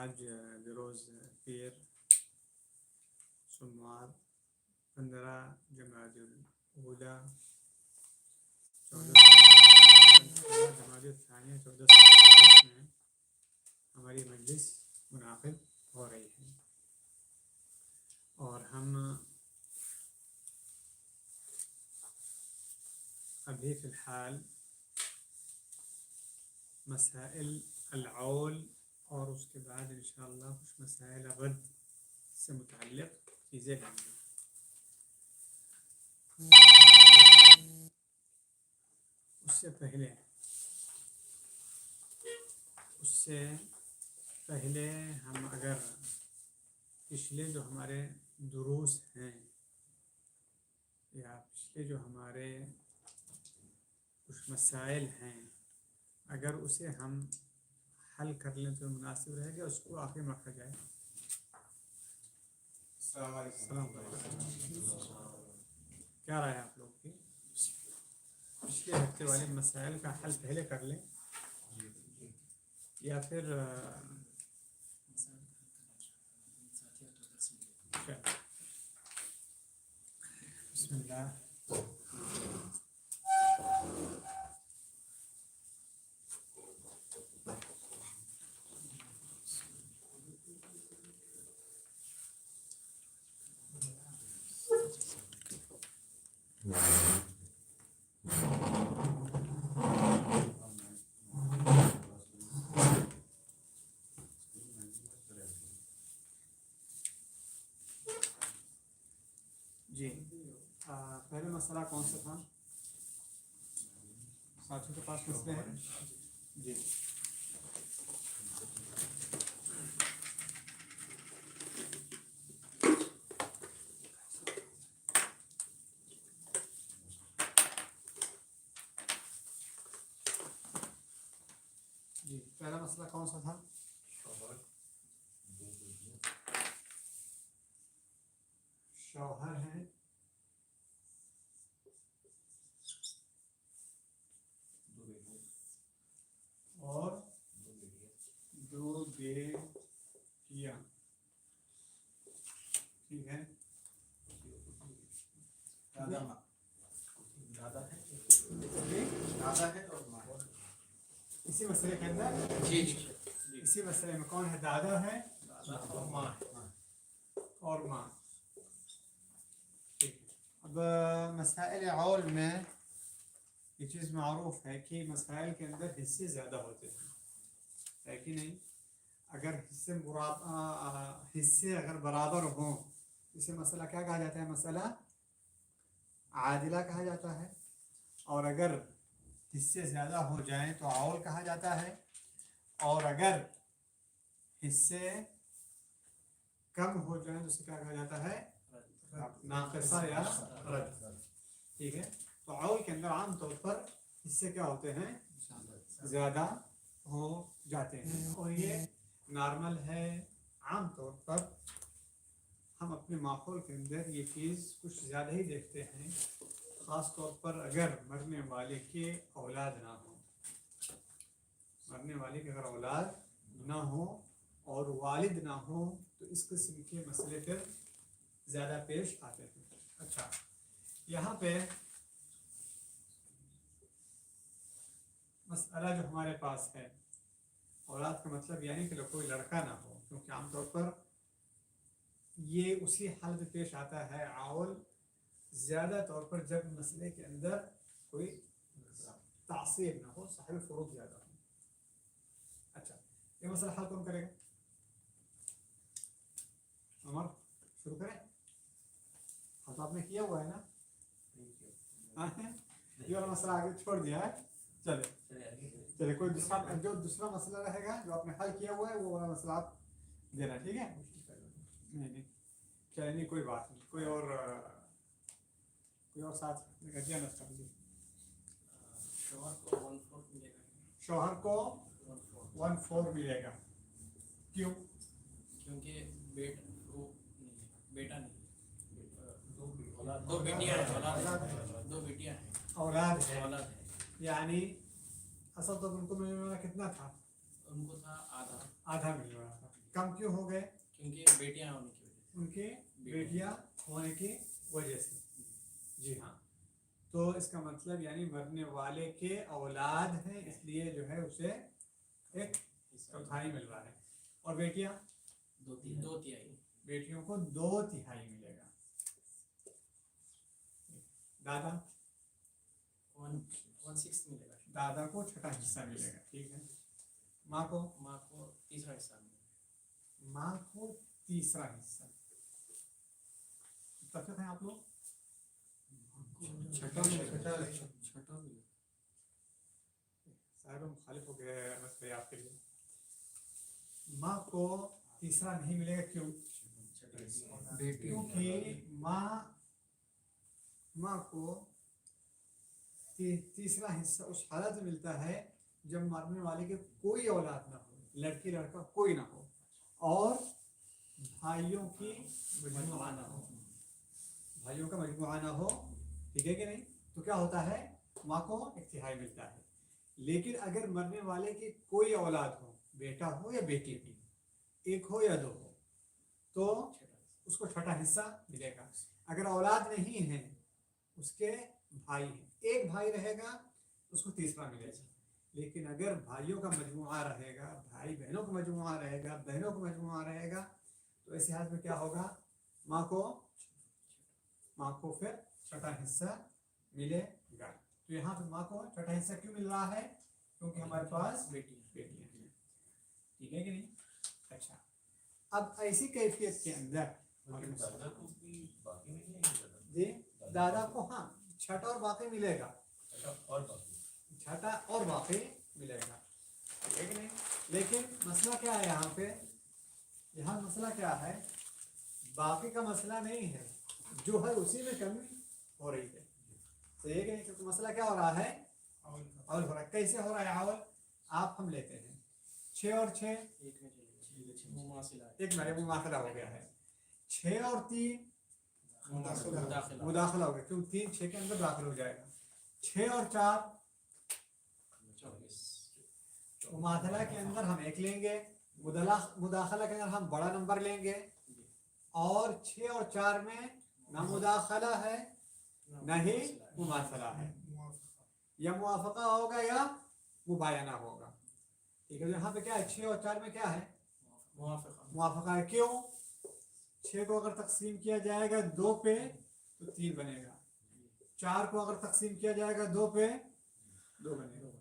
आज बरोज़ पीर सोमवार 15 जमादुल ऊला 1444 में हमारी मजलिस मुनाक़िद हो रही है और हम अभी फ़िलहाल मसाइल अल-औल और उसके बाद इंशाअल्लाह कुछ मसाइल रद्द से मुताल्लिक़ चीज़ें लेंगे। उससे पहले हम अगर पिछले जो हमारे दुरूस हैं या पिछले जो हमारे कुछ मसाइल हैं, अगर उसे हम हल कर लें तो मुनासिब रहेगा, उसको आखिर में रखा जाए। क्या राय है आप लोग की? पिछले हफ्ते वाले मसाइल का हल पहले कर लें या फिर बिस्मिल्लाह। जी, पहले मसला कौन सा था? साथियों के पास मसले हैं जी। जी, पहला मसला कौन सा था? शौहर है और दो बेटियां, ठीक है। दादा है और माँ। इसी मसले के अंदर इसी मसले में कौन है? दादा है और माँ ठीक है। अब मसाइल औल में ये चीज़ मारूफ है कि मसाइल के अंदर हिस्से ज़्यादा होते हैं, है कि नहीं? अगर हिस्से अगर बराबर हों, इसे मसला क्या कहा जाता है? मसला आदिला कहा जाता है। और अगर हिस्से ज़्यादा हो जाएं तो औल कहा जाता है, और अगर हिस्से कम हो जाएं तो उसे क्या कहा जाता है? नाक़िसा या रद्द, ठीक है। तो औल के अंदर आम तौर पर हिस्से क्या होते हैं? ज़्यादा हो जाते हैं, और ये नॉर्मल है। आम तौर पर हम अपने माहौल के अंदर ये चीज़ कुछ ज़्यादा ही देखते हैं, ख़ास तौर पर अगर मरने वाले के औलाद ना हो, मरने वाले की अगर औलाद ना हो और वालिद ना हो, तो इस किस्म के मसले फिर ज़्यादा पेश आते हैं। अच्छा, यहाँ पे मसला जो हमारे पास है, औलाद का मतलब यानी कि कोई लड़का ना हो, क्योंकि आमतौर पर ये उसी हालत में पेश आता है औल ज़्यादा तौर पर जब मसले के अंदर कोई तासीर ना हो, साहिब फुरूद ज़्यादा हो। अच्छा, ये मसला हल कौन करेगा? उमर शुरू करें? हल तो आपने किया हुआ है ना? ये वाला मसला आगे छोड़ दिया है। चले चले, कोई दूसरा जो दूसरा मसला रहेगा जो आपने हल किया हुआ है वो वाला मसला आप देना, ठीक है? नहीं चलिए, नहीं कोई बात नहीं, कोई और साथ दिया ना उसका। शौहर को 1/4 मिलेगा। क्यों? क्योंकि बेटा नहीं, दो बेटियां हैं, दो बेटियां हैं, औलाद है, औलाद है। यानी असल तो उनको मिलने वाला कितना था? उनको था आधा, आधा मिलने वाला था। कम क्यों हो गए? क्योंकि बेटियां होने की वजह उनके बेटियां होने की वजह से। जी हाँ, तो इसका मतलब यानी मरने वाले के औलाद है, इसलिए जो है उसे एक चौथाई मिल रहा है। और बेटियां से 2/3, बेटियों को 2/3 मिलेगा। दादा 1/6 मिलेगा। दादा को छठा हिस्सा मिलेगा, ठीक है। माँ को तीसरा हिस्सा मिलेगा। माँ को तीसरा हिस्सा। तफक है आप लोग? छठा साहब मुखालिफ हो गए मसले आपके लिए। माँ को तीसरा नहीं मिलेगा। क्यों? क्योंकि माँ को तीसरा हिस्सा उस हालत में मिलता है जब मरने वाले के कोई औलाद ना हो, लड़की लड़का कोई ना हो, और भाइयों की मजमुआ ना हो, भाइयों का मजमुआ ना हो, ठीक है कि नहीं? तो क्या होता है, माँ को 1/3 मिलता है। लेकिन अगर मरने वाले की कोई औलाद हो, बेटा हो या बेटी भी, एक हो या दो हो, तो उसको छठा हिस्सा मिलेगा। अगर औलाद नहीं है, उसके भाई हैं, एक भाई रहेगा, उसको तीसरा मिलेगा। लेकिन अगर भाइयों का मजमुआ रहेगा, भाई बहनों का मजमुआ रहेगा, बहनों का मजमुआ रहेगा, तो ऐसे हाथ में क्या होगा, माँ को फिर छठा हिस्सा मिलेगा। तो यहाँ पे माँ को छठा हिस्सा क्यों मिल रहा है? क्योंकि हमारे पास बेटियां हैं, ठीक है कि नहीं? अच्छा, अब ऐसी कैफियत के अंदर जी दादा को हाँ छठा और बाकी मिलेगा, छठा और बाकी मिलेगा, ठीक है कि नहीं? लेकिन मसला क्या है यहाँ पे? यहाँ मसला क्या है? बाकी का मसला नहीं है, जो है उसी में कमी हो रही है, तो ये नहीं। क्योंकि मसला क्या हो रहा है? अवल हो रहा है। कैसे हो रहा है अवल? आप हम लेते हैं 6 और 6, एक मेरे मुमाखला हो गया है। 6 और 3 मुदाखला हो गया, क्यों? 3 6 के अंदर दाखिल हो जाएगा। 6 और 4 मुमाखला के अंदर हम 1 लेंगे, मुदाखला के अंदर हम बड़ा नंबर लेंगे, और 6 और 4 में ना मुदाखला है ना ही मुमासला है, या मुआफका होगा या मुबायना होगा, ठीक है? यहाँ पे क्या है? 6 और 4 में क्या है? मुआफका है। क्यों? 6 को अगर तकसीम किया जाएगा 2 पे तो 3 बनेगा, 4 को अगर तकसीम किया जाएगा 2 पे 2 बनेगा,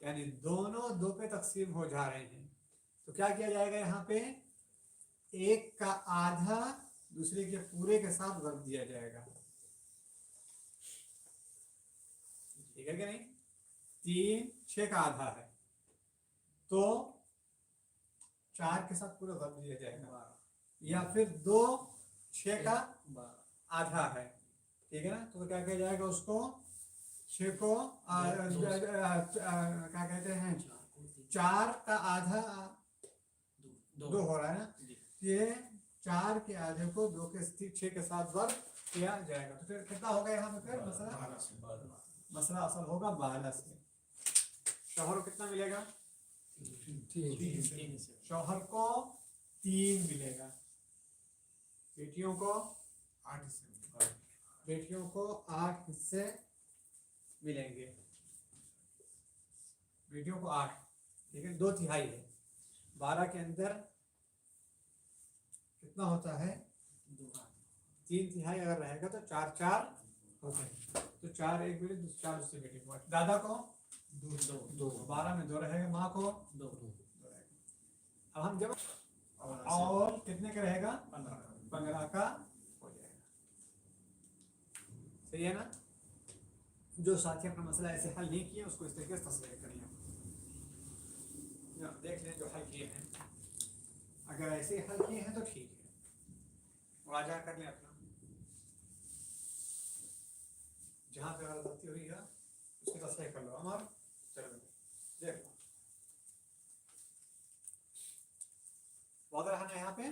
यानी दोनों 2 पे तकसीम हो जा रहे हैं। तो क्या किया जाएगा यहाँ पे? एक का आधा दूसरे के पूरे के साथ ज़रब दिया जाएगा, ठीक है कि नहीं? 3 6 का आधा है तो 4 के साथ पूरा ज़रब दिया जाएगा, या फिर 2 6 का आधा है, ठीक है ना? तो क्या किया जाएगा? उसको 6 को क्या कहते हैं, 4 का आधा 2 हो रहा है ना, ये 4 के आधे को 2 के 6 के साथ ज़रब किया जाएगा। तो फिर कितना होगा यहाँ पे? फिर मसला असल होगा 12 से। शौहर को कितना मिलेगा? 3। शौहर को 3 मिलेगा, बेटियों को 8 हिस्से, बेटियों को 8 हिस्से मिलेंगे, बेटियों को 8, ठीक है? 2/3 है, 12 के अंदर कितना होता है? 3/3 अगर रहेगा तो 4 4 होते हैं, तो 4 एक बेटे, 4 उससे बेटी को। दादा को 2, 12 में 2 रहेगा, माँ को 2 रहेगा। अब हम जब और कितने का रहेगा? 15 का हो जाएगा, सही है ना? जो साथी अपना मसला ऐसे हल नहीं किए उसको इस तरीके से तस्वीर करिए। देख लें जो हल किए हैं, अगर ऐसे हल किए हैं तो ठीक है, मुराजा कर लें अपना, जहाँ पे गलती हुई है उसकी तस्वीर कर लो। अमर चलो देख लो, वादा रहा ना यहाँ पे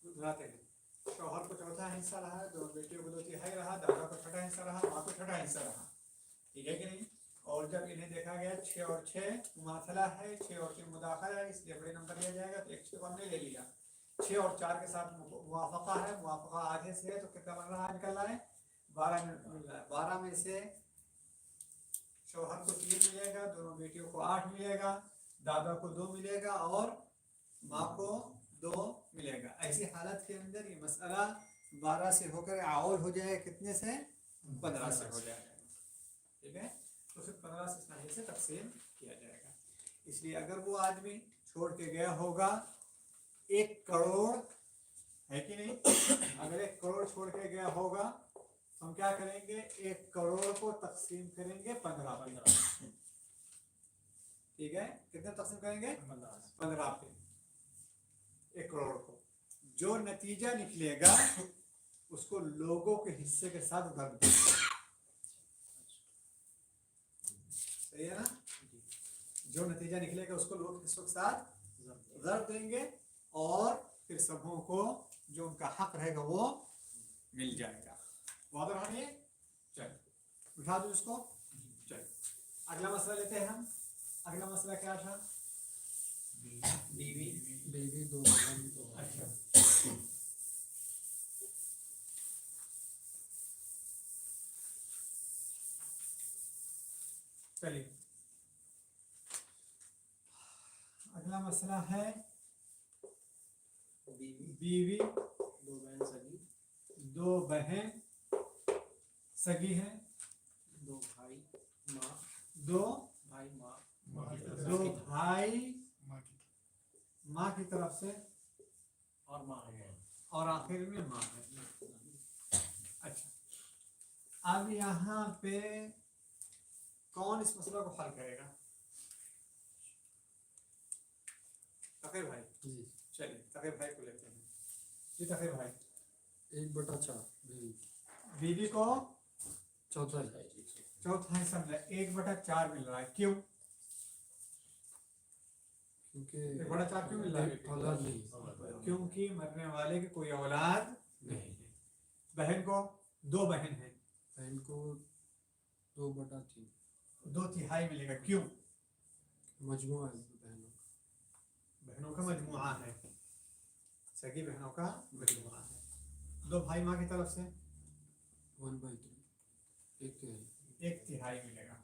बुलाते हैं। शौहर को चौथा हिस्सा रहा, दो बेटियों को 2/3 रहा, दादा को छठा हिस्सा रहा, माँ को छठा हिस्सा रहा, ठीक है कि नहीं। और जब इन्हें देखा गया 6 और 6 मुमाथला है, 6 और 3 मुदाखला है, इसलिए बड़े नंबर लिया जाएगा, तो 1 6 को हमने ले लिया। 6 और 4 के साथ मुवाफका है, मुवाफका आधे से है, तो कितना बन रहा है, निकल रहा है 12 मिल रहा है। 12 में से शौहर को 3 मिलेगा, दोनों बेटियों को 8 मिलेगा, दादा को 2 मिलेगा और माँ को 2 मिलेगा। ऐसी हालत के अंदर ये मसला 12 से होकर आउल हो जाए, कितने से 15 से हो जाएगा, ठीक है। तो फिर 15 से इस नाहिए से तकसीम किया जाएगा। इसलिए अगर वो आदमी छोड़ के गया होगा 1 करोड़, है कि नहीं, अगर 1 करोड़ छोड़ के गया होगा हम क्या करेंगे, 1 करोड़ को तकसीम करेंगे 15 पे, ठीक है। कितने तकसीम करेंगे, 15 पे 1 करोड़ को। जो नतीजा निकलेगा उसको लोगों के हिस्से के साथ दर्ज देंगे, सही है ना। जो नतीजा निकलेगा उसको लोगों के हिस्सों के साथ दर्ज देंगे और फिर सबों को जो उनका हक रहेगा वो मिल जाएगा। वादा रहा ये, चल उठा दो इसको। चल अगला मसला लेते हैं हम। अगला मसला क्या था, बीवी 2 बहन। अच्छा चलिए, अगला मसला है बीवी 2 बहन सगी हैं, 2 भाई माँ, 2 भाई माँ की तरफ से और माँ है, और आखिर में माँ है। अच्छा, अब यहाँ पे कौन इस मसला को हल करेगा, तकीर भाई जी। चलिए तकीर भाई को लेते हैं जी। तकीर भाई 1/4 बीवी को चौथा हिस्सा मिला, 1/4 मिल रहा है, क्यों, क्योंकि 1/4 क्यों मिल रहा है, औलाद नहीं, क्योंकि मरने वाले की कोई औलाद नहीं है। बहन को 2 बहन है, बहन को 2/3 2/3 मिलेगा, क्यों, मजमुआ है बहनों का मजमुआ है, सगी बहनों का मजमुआ है। 2 भाई माँ की तरफ से 1/3 1/3 मिलेगा।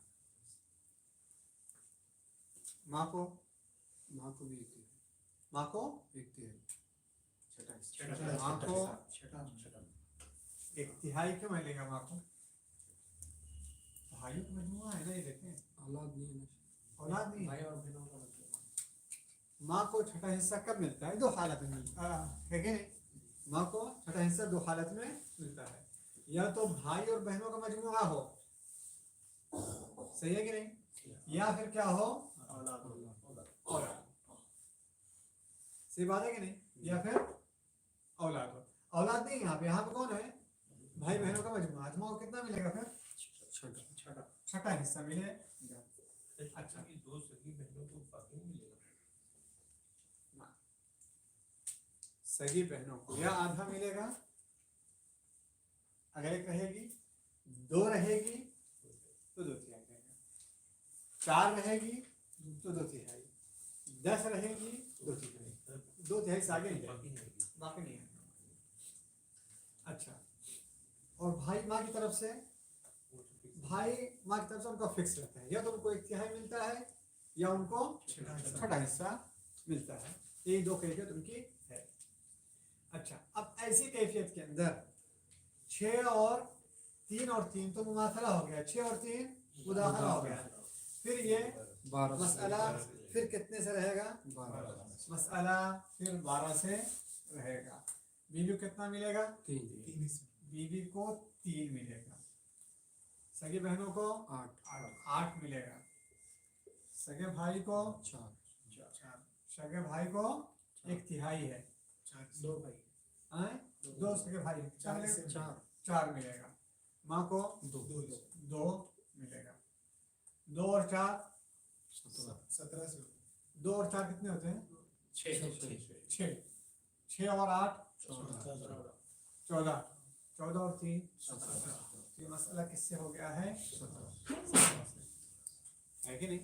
माँ को भी 1/3 माँ को 1/3 माँ को 1/3 क्यों मिलेगा माँ को, भाइयों का मजमुआ है ना, ये देखें औलाद नहीं है, औलाद नहीं भाई है। और बहनों का माँ को छठा हिस्सा कब मिलता है, 2 हालत में मिलता है कि नहीं। माँ को छठा हिस्सा 2 हालत में मिलता है, या तो भाई और बहनों का मजमुआ हो, सही है कि नहीं, या फिर क्या हो, औलाद, सही बात है कि नहीं, या फिर औलाद हो। औलाद नहीं, यहाँ पे कौन है, भाई बहनों का मजमुआ, को कितना मिलेगा फिर, छठा हिस्सा मिलेगा। अच्छा, 2 सगी बहनों को बाकी नहीं मिलेगा, सगी बहनों को या आधा मिलेगा, अगर 1 रहेगी, 2 रहेगी तो 2/3 रहेगा, 4 रहेगी तो 2/3, 10 रहेगी 2/3, 2/3 से आगे नहीं जाएगी, बाकी नहीं है। अच्छा, और भाई माँ की तरफ से, भाई माँ की तरफ से उनका फिक्स रहता है, या तो उनको 1/3 मिलता है या उनको छठा हिस्सा मिलता है, ये 2 कैफियत उनकी है। अच्छा, अब ऐसी कैफियत के अंदर 6 और 3 तो मुमाथला हो गया, 6 और 3 मुदाखला हो गया, फिर ये 12 मसला फिर कितने से रहेगा, 12 मसला फिर 12 से रहेगा। बीवी को कितना मिलेगा, 3 बीवी को 3 मिलेगा, सगी बहनों को 8 8 मिलेगा। सगे भाई को 4 सगे भाई को 1/3 है। 2 भाई हैं? 2 सगे भाई 4 4 मिलेगा। माँ को 2 2 मिलेगा। 2 और 4 17 से 2 और 4 कितने होते हैं? 6 6 और 8 14 14 14 और 3 17 ये मसला किससे हो गया है? 17 से है कि नहीं?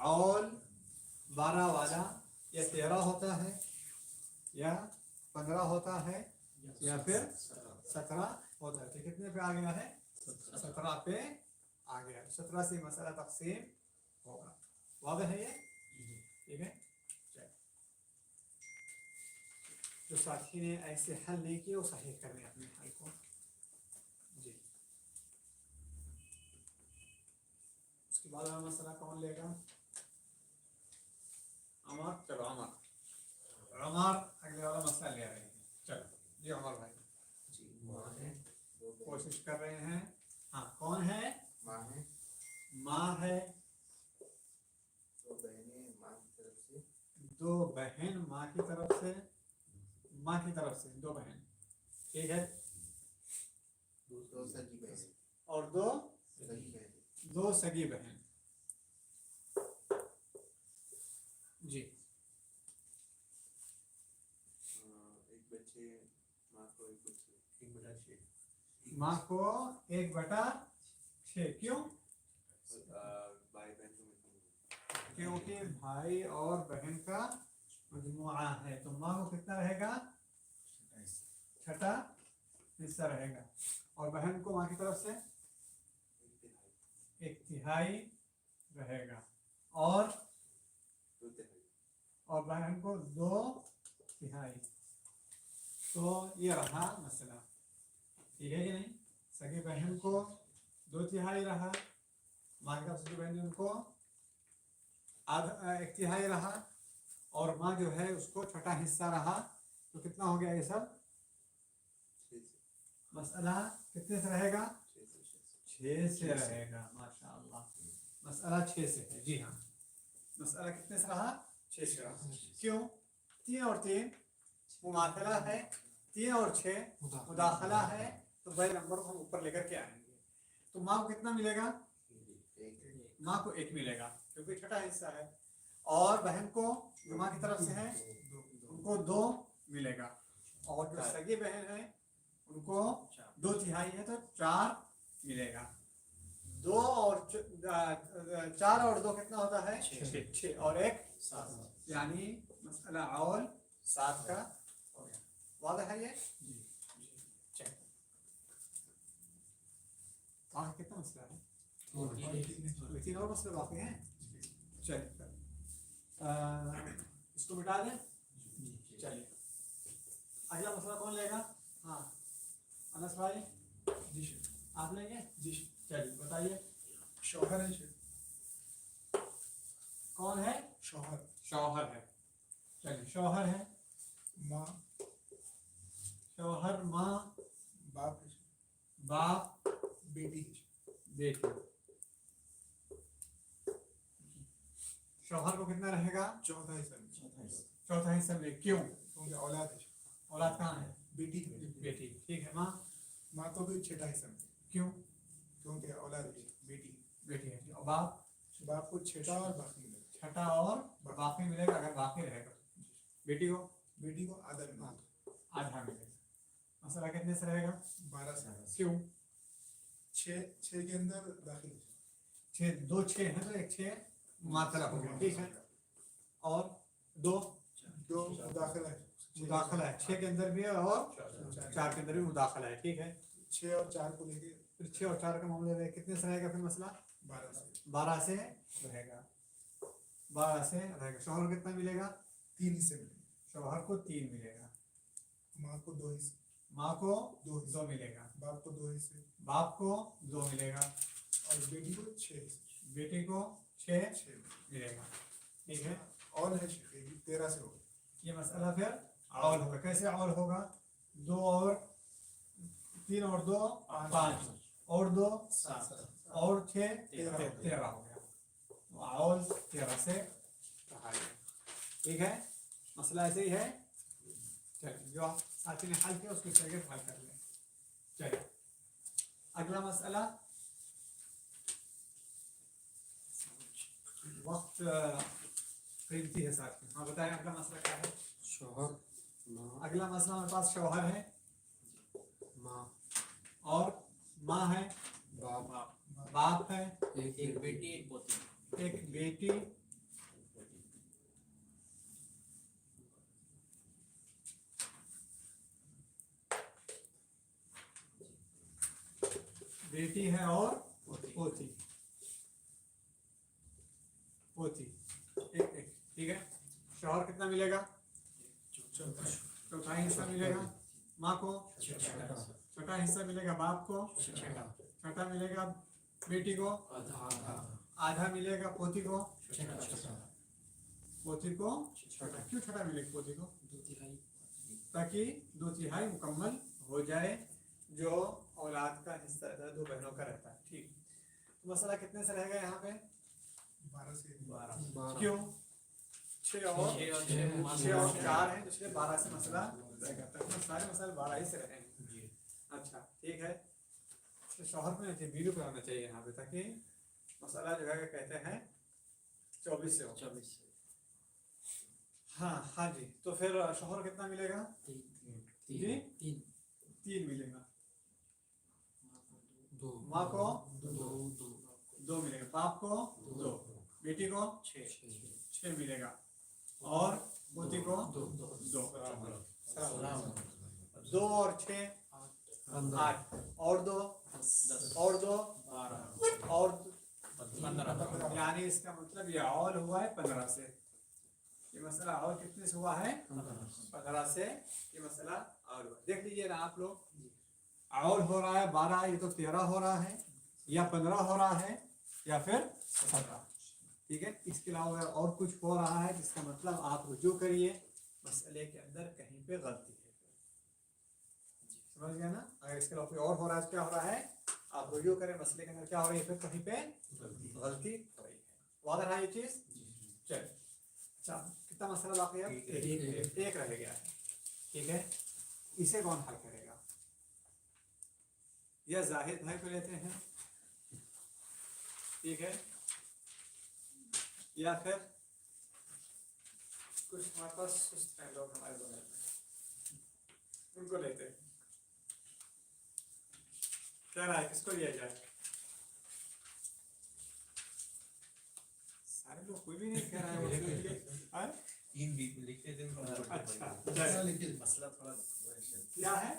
औल 12 वाला या 13 होता है या 15 होता है या फिर 17 होता है। तो कितने पे आ गया है? 17 पे आ गया। 17 से मसला तकसीम होगा। वाज़ेह है ये? ठीक है। चलिए। जो साथी ने ऐसे हल नहीं किए वो सही करें अपने हल को। जी उसके बाद वाला मसला कौन लेगा? अमर। चलो अमर अगले वाला मसला ले रहे हैं। चलो जी अमर भाई कोशिश कर रहे हैं। हाँ कौन है? माँ है, माँ है। दो बहनें माँ की तरफ से, 2 बहन माँ की तरफ से। माँ की तरफ से 2 बहन, ठीक है। दो सगी बहनें, और 2 सगी बहनें, 2 सगी बहन। जी एक बच्चे माँ को एक बच्चे 1/6, माँ को 1/6। क्यों? भाई बहन को मिलता क्योंकि भाई और बहन का मजमुआ है तो माँ को कितना रहेगा? 6ठा हिस्सा रहेगा। और बहन को माँ की तरफ से 1/3 रहेगा। और बहन को 2/3। तो ये रहा मसला, ठीक है कि नहीं? सगी बहन को 2/3 रहा, माँ की तरफ से जो बहन है उनको 1/3 रहा, और माँ जो है उसको 6ठा हिस्सा रहा। तो कितना हो गया ये सब? मसला कितने से रहेगा? 6 से रहेगा। माशाअल्लाह मसला 6 से है। जी हाँ मसला कितने से रहा? 6 से रहा। क्यों? 3 और 3 मुमाथला है, 3 और 6 मुदाखला है। तो भाई नंबर को हम ऊपर लेकर के आएंगे। तो माँ को कितना मिलेगा? माँ को 1 मिलेगा क्योंकि 6ठा हिस्सा है। और बहन को जो माँ की तरफ से है उनको 2 मिलेगा। और जो सगी बहन है उनको 2/3 है तो 4 मिलेगा। 2 और 4 और 2 कितना होता है? 6 और 1 7, यानी मसला औल 7 का हो गया। वाज़ेह है ये? चलिए आगे कितना मसला है? 3 और मसले बाकी हैं। चलिए इसको मिटा दें। चलिए अगला मसला कौन लेगा? हाँ अनस भाई आप लेंगे? चलिए बताइए। शौहर है कौन है? शौहर है। चलिए शौहर है, माँ शौहर, माँ, बाप बाप, बेटी बेटी। शौहर को कितना रहेगा? 14 हिस्सा में, 4ठा हिस्सा में। क्यों? क्योंकि औलाद है, औलाद कहाँ है? बेटी बेटी। ठीक है। माँ माँ को भी 6ठा हिस्सा में, क्यों? क्योंकि औलाद है, बेटी बेटी है। और बाप? बाप को 6ठा और बाकी मिलेगा, 6ठा और बाकी मिलेगा अगर बाकी रहेगा। बेटी को? बेटी को आधा मिलेगा, आधा मिलेगा। मसला कितने से रहेगा? 12 से। क्यों? 6 के अंदर दाखिल है, 6 2 6 है तो 1 6 मात्रा हो गया। ठीक है। और 2 मुदाखला है, मुदाखला है। 6 के अंदर भी है और 4 के अंदर भी मुदाखला है। ठीक है। 6 और 4 को लेके फिर 6 और 4 के मामले में कितने से रहेगा? फिर मसला 12 12 से। से रहेगा। 12 से रहेगा। शौहर को कितना मिलेगा? 3 हिस्से मिलेंगे, शौहर को 3 मिलेगा। माँ को 2 हिस्से, माँ को 2 मिलेगा। बाप को 2 हिस्से बाप को 2 मिलेगा। और बेटी को 6 हिस्से, बेटी को 6 6 मिलेगा। ठीक है। और है 13 से होगा। ये मसला फिर औल होगा। कैसे औल होगा? 2 और 3 और 2 5 और 2 7 और 6 13 हो गया। तो आउल 13 से कहा गया। ठीक है, मसला ऐसे ही है। चलिए, जो आप साथी ने हल किया उसको सेकंड हल कर लें। चलिए अगला मसला, वक्त कीमती है साथी। हाँ बताएं अगला मसला क्या है। शौहर अगला मसला हमारे पास शौहर है माँ और माँ है, बाप बाप है, एक बेटी एक पोती। एक बेटी, बेटी है और पोती, पोती एक। ठीक है, शौहर कितना मिलेगा, चौथा हिस्सा मिलेगा माँ को, छठा हिस्सा मिलेगा बाप को, छठा मिलेगा बेटी को, आधा मिलेगा पोती को, पोती को छठा। क्यों छठा मिलेगा पोती को, ताकि 2/3 मुकम्मल हो जाए जो औलाद का हिस्सा रहता है, 2 बहनों का रहता है। ठीक, तो मसला कितने से रहेगा यहाँ पे, 12 से 12 क्यों 6 और 4 है, तो इसलिए 12 से मसला रहेगा। तकरीबन सारे मसले 12 ही से रहेंगे। अच्छा ठीक है, तो शौहर में नहीं बीवी को होना चाहिए यहाँ पे, ताकि मसला जो है कहते हैं 24 से हो। 24 हाँ हाँ जी, तो फिर शौहर कितना मिलेगा, जी 3 मिलेगा, माँ को 2 मिलेगा, बाप को 2, बेटी को 6 मिलेगा और पोती को 2 और 6 8 और 2 और 2 और 15, यानी इसका मतलब ये और हुआ है 15 से। ये मसला और कितने से हुआ है, 15 से ये मसला और हुआ। देख लीजिए ना आप लोग, और हो रहा है 12, ये तो 13 हो रहा है, या 15 हो रहा है, या फिर 17। ठीक है, इसके अलावा अगर और कुछ हो रहा है जिसका मतलब आप रुजू करिए, मसले के अंदर कहीं पे गलती है, समझ गया ना। अगर इसके अलावा कोई और हो रहा है, क्या हो रहा है, आप रुजू करें, मसले के अंदर क्या हो रही है, फिर कहीं पे गलती हो रही है। वाज़ेह है ये चीज। चलिए अच्छा, कितना मसला बाकी है, एक रह गया है। ठीक है, इसे कौन हल करेगा, या जाहिद भाई को लेते हैं, ठीक है, या फिर कुछ हमारे पास सुस्त हैं लोग हमारे बगल में, उनको लेते हैं। क्या रहा है, किसको लिया जाए, सारे लोग कोई भी नहीं कह रहा है वो हाँ? 3 बीवी लिखते थे। अच्छा मसला थोड़ा क्या है,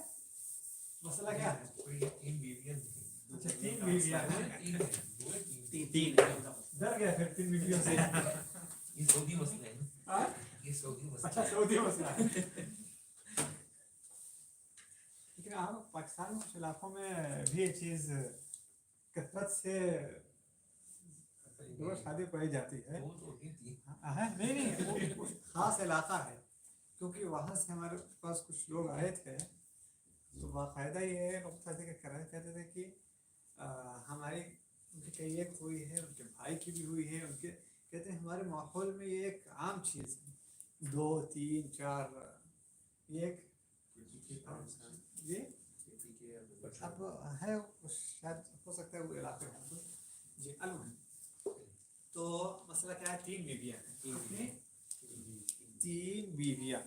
मसला क्या है, 3 बीवियां अच्छा 3 बीवियां हैं, 3 डर गया फिर 3 बीवियों से ये सऊदी मसला है, हाँ? ये सऊदी मसला अच्छा सऊदी मसला है। लेकिन हम पाकिस्तान में कुछ इलाकों में भी ये चीज़ कसरत से शादी पाई जाती है। वो तो होती थी। हाँ, नहीं वो खास इलाका है, क्योंकि वहाँ से हमारे पास कुछ लोग आए थे, तो बाकायदा ये कहते थे कि हमारी उनकी कई एक हुई है, उनके भाई की भी हुई है, उनके कहते हैं हमारे माहौल में ये एक आम चीज़ है, 2 3 4 ये एक ये अब है, शायद हो सकता है वो इलाके में जी अलम। तो मसला क्या है, 3 बीवियाँ हैं, 3 बीवियाँ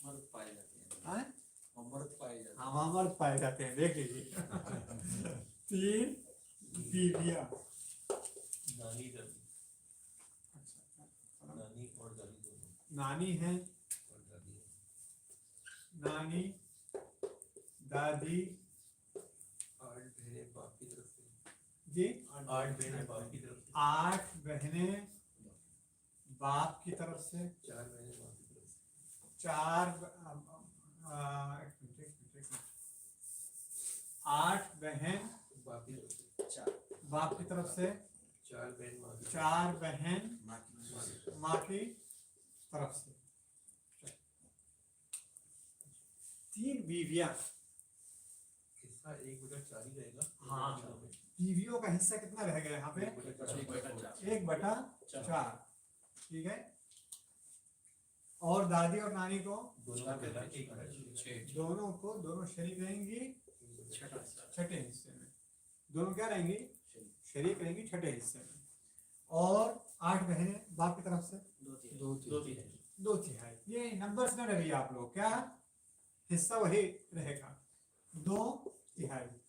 मर्द पाए जाते हैं, हाँ मर्द पाए जाते हैं। हाँ मर्द पाए जाते हैं, देख लीजिए 3 बीवियाँ, नानी दादी, अच्छा नानी और दादी दोनों, नानी है, और दादी है। नानी दादी 8 बहनें बाप की तरफ से, जी 8 बहनें बाप की तरफ से, 8 बहनें बाप की तरफ से, 4 बहनें बाप की तरफ से, 4 8 बहन बाप की तरफ से, बाप की तरफ से, 4 बहन माँ की तरफ 4 बहन से, माँ की तरफ से, 3 बीवियाँ, हिस्सा 1/4 ही रहेगा। हाँ बीवियों का हिस्सा कितना रहेगा यहाँ पे? 1/4। ठीक है। और दादी और नानी को दोनों शरीक रहेंगी छठे हिस्से में। दोनों क्या रहेंगी? शरीक रहेंगी छठे हिस्से में। और 8 बहनें बाप की तरफ से 2/3। ये नंबर्स ना डरिए आप लोग, क्या हिस्सा वही रहेगा 2/3।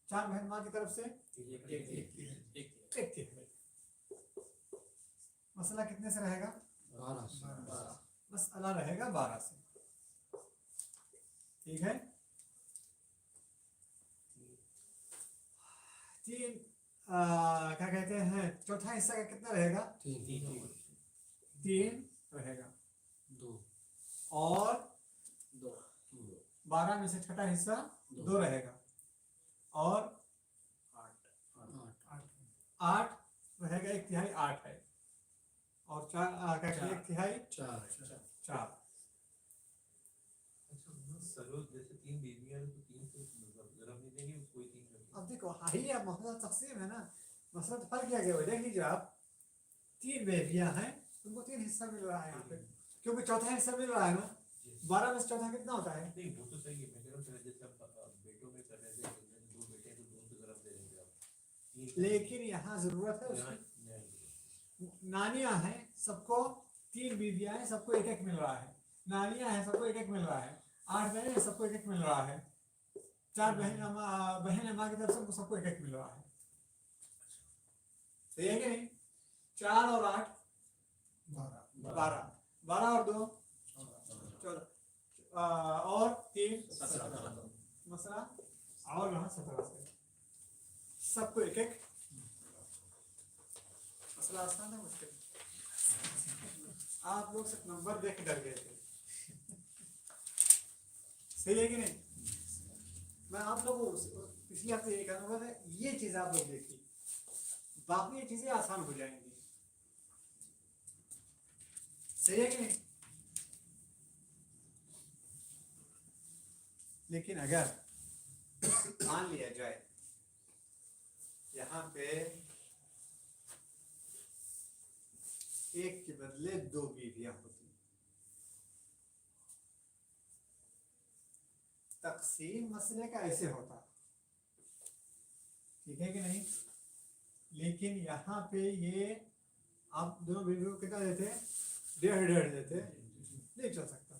4 बहन माँ की तरफ से 1/3। मसला कितने से रहेगा? 12। मसला रहेगा 12 से। ठीक है। 3 क्या कहते हैं, चौथा हिस्सा का कितना रहेगा? 3 रहेगा। 2 और 12 में से छठा हिस्सा 2 रहेगा। और 8 रहेगा। 1/3 8 है। और 4 क्या कहते हैं, 1/3 4। सरोज जैसे 3 बीवियां तो 3 तो जरूर नहीं देंगे, कोई 3 अब देखो ही अब मसला तकसीम है ना, मसला तो फर्क क्या गया। देख लीजिए आप, 3 बेबियां हैं, तुमको 3 हिस्सा मिल रहा है यहाँ पे, क्योंकि चौथा हिस्सा मिल रहा है ना। 12 में से चौथा कितना होता है? नहीं वो तो सही है, मैं कह रहा हूँ जैसे अब बेटों में कर रहे थे, 2 बेटे तो 2 की तरफ दे देंगे आप। लेकिन यहाँ जरूरत है उसकी। नानियां हैं, सबको 3 बीबियां हैं, सबको 1-1 मिल रहा है। नानियां हैं, सबको 1-1 मिल रहा है। 8 बहनें हैं, सबको 1-1 मिल रहा है। 4 बहन माँ की तरफ से सबको 1-1 मिल रहा है। सही है कि नहीं? 4 और 8 12। 12 और 2 14। और 3 मसला और यहाँ 17 से सबको 1-1। मसला आसान है मुश्किल? आप लोग सिर्फ नंबर देख के डर गए थे। सही है कि नहीं? मैं आप लोगों को पिछले हफ्ते ये कहना था, ये चीज आप लोग देखिए, बाकी ये चीजें आसान हो जाएंगी। सही है कि नहीं? लेकिन अगर मान लिया जाए यहाँ पे 1 के बदले 2 बीवियां होती, तकसीम मसले का ऐसे होता। ठीक है कि नहीं? लेकिन यहाँ पे ये आप दोनों बीवियों को कितना देते? 1.5 देते, नहीं चल सकता।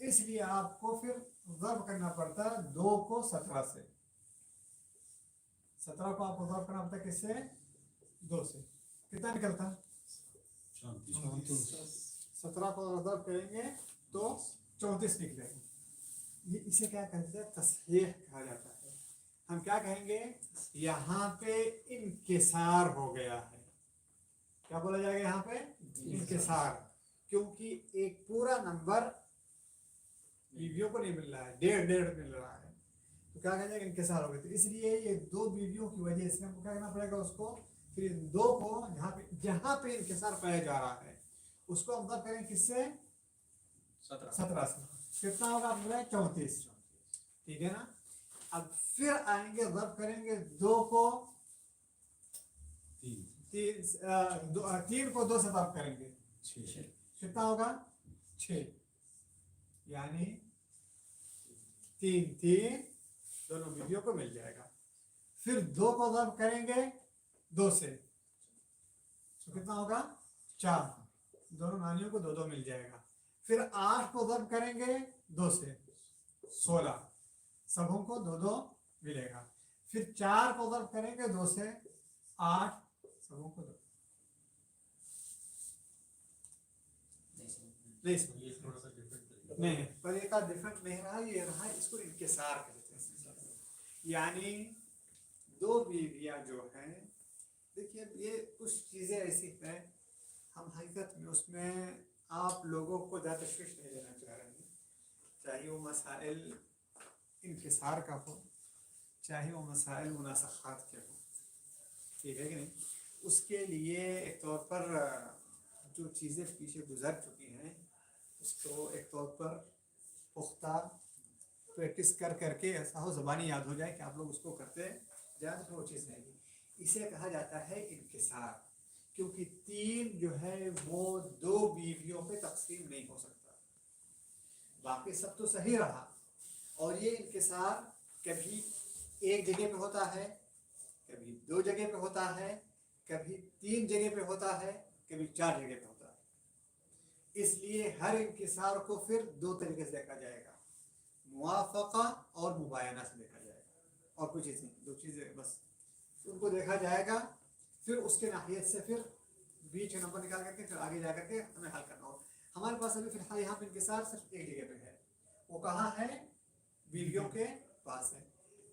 इसलिए आपको फिर ज़र्ब करना पड़ता 2 को 17 से। 17 को आपको ज़र्ब करना पड़ता किससे? 2 से। कितना निकलता? 17 को ज़र्ब करेंगे तो 34 निकलेगा। ये इसे क्या कहते हैं? तस्हीह कहा जाता है। हम क्या कहेंगे? यहाँ पे इनकिसार हो गया है। क्या बोला जाएगा यहाँ पे? इनकिसार। क्योंकि एक पूरा नंबर बीवियों को नहीं मिल रहा है, 1.5 मिल रहा है, तो क्या कहेंगे? इनकिसार हो गया। तो इसलिए ये 2 बीवियों की वजह से हमको क्या करना पड़ेगा? उसको फिर 2 को जहाँ पे इनकिसार पाया जा रहा है उसको हम ज़ब्त करेंगे किससे? 17 से। कितना होगा? आप बोले 34। ठीक है ना? अब फिर आएंगे ज़ब्त करेंगे 2 को 3 को 2 से ज़ब्त करेंगे 6। कितना होगा? 6। यानी 3 दोनों बीवियों को मिल जाएगा। फिर 2 को ज़ब्त करेंगे 2 से, तो कितना होगा? 4। दोनों नानियों को 2 मिल जाएगा। फिर 8 को ज़ब्त करेंगे 2 से, 16। सबों को 2 मिलेगा। फिर 4 को ज़ब्त करेंगे 2 से, 8। सबों को 2। ये थोड़ा सा डिफरेंट नहीं, पर एक डिफरेंट नहीं रहा, ये रहा, इसको इनकिसार कहते हैं। यानी 2 बीवियां जो हैं, देखिए ये कुछ चीज़ें ऐसी हैं, हम हकीकत में उसमें आप लोगों को ज़्यादा तशवीश नहीं देना चाह रहे हैं। चाहे वो मसाइल इनकिसार का हो, चाहे वो मसाइल मुनासखात के हो। ठीक है कि नहीं? उसके लिए एक तौर पर जो चीज़ें पीछे गुजर चुकी हैं उसको एक तौर पर पुख्ता प्रैक्टिस कर करके ऐसा हो ज़बानी याद हो जाए कि आप लोग उसको करते ज़्यादा फिर वो चीज़ रहेगी। इसे कहा जाता है इंकिसार, क्योंकि 3 जो है वो 2 बीवियों पे तकसीम नहीं हो सकता। बाकी सब तो सही रहा, और ये इंकिसार कभी एक जगह पे होता है, कभी 2 जगह पे होता है, कभी 3 जगह पे होता है, कभी 4 जगह पे होता है। इसलिए हर इंकिसार को फिर 2 तरीके से देखा जाएगा, मुवाफ़क़ा और मुबायना से देखा जाएगा, और कुछ चीज़ नहीं, 2 चीज़ें बस उनको देखा जाएगा। फिर उसके नाहियत से फिर बीच का नंबर निकाल करके फिर आगे जा करके हमें हल करना होगा। हमारे पास अभी फिलहाल यहाँ पे इंकिसार सिर्फ एक जगह पे है, वो कहाँ है? बीवियों के पास है,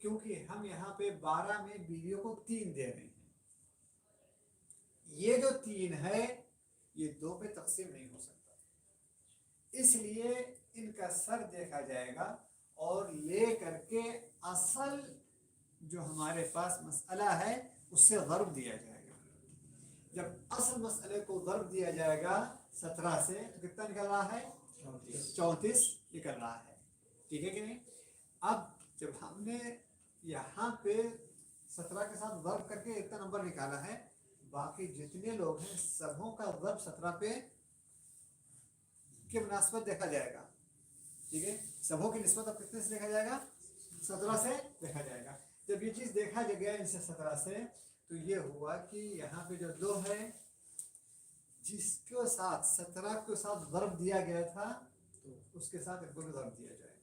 क्योंकि हम यहाँ पे 12 में बीवियों को 3 दे रहे हैं। ये जो 3 है ये 2 पे तकसीम नहीं हो सकता, इसलिए इनका सर देखा जाएगा और ले करके असल जो हमारे पास मसला है उससे ज़र्ब दिया जाएगा। जब असल मसले को ज़र्ब दिया जाएगा 17 से, तो कितना निकल रहा है? 34 निकल रहा है। ठीक है कि नहीं? अब जब हमने यहाँ पे 17 के साथ ज़र्ब करके इतना नंबर निकाला है, बाकी जितने लोग हैं सबों का ज़र्ब 17 पे के मुनासबत देखा जाएगा। ठीक है, सबों की निस्बत अब कितने से देखा जाएगा? 17 से देखा जाएगा। जब ये चीज़ देखा गया इनसे 17 से, तो ये हुआ कि यहाँ पे जो 2 है जिसके साथ 17 के साथ ज़र्ब दिया गया था, तो उसके साथ इनको भी ज़र्ब दिया जाए,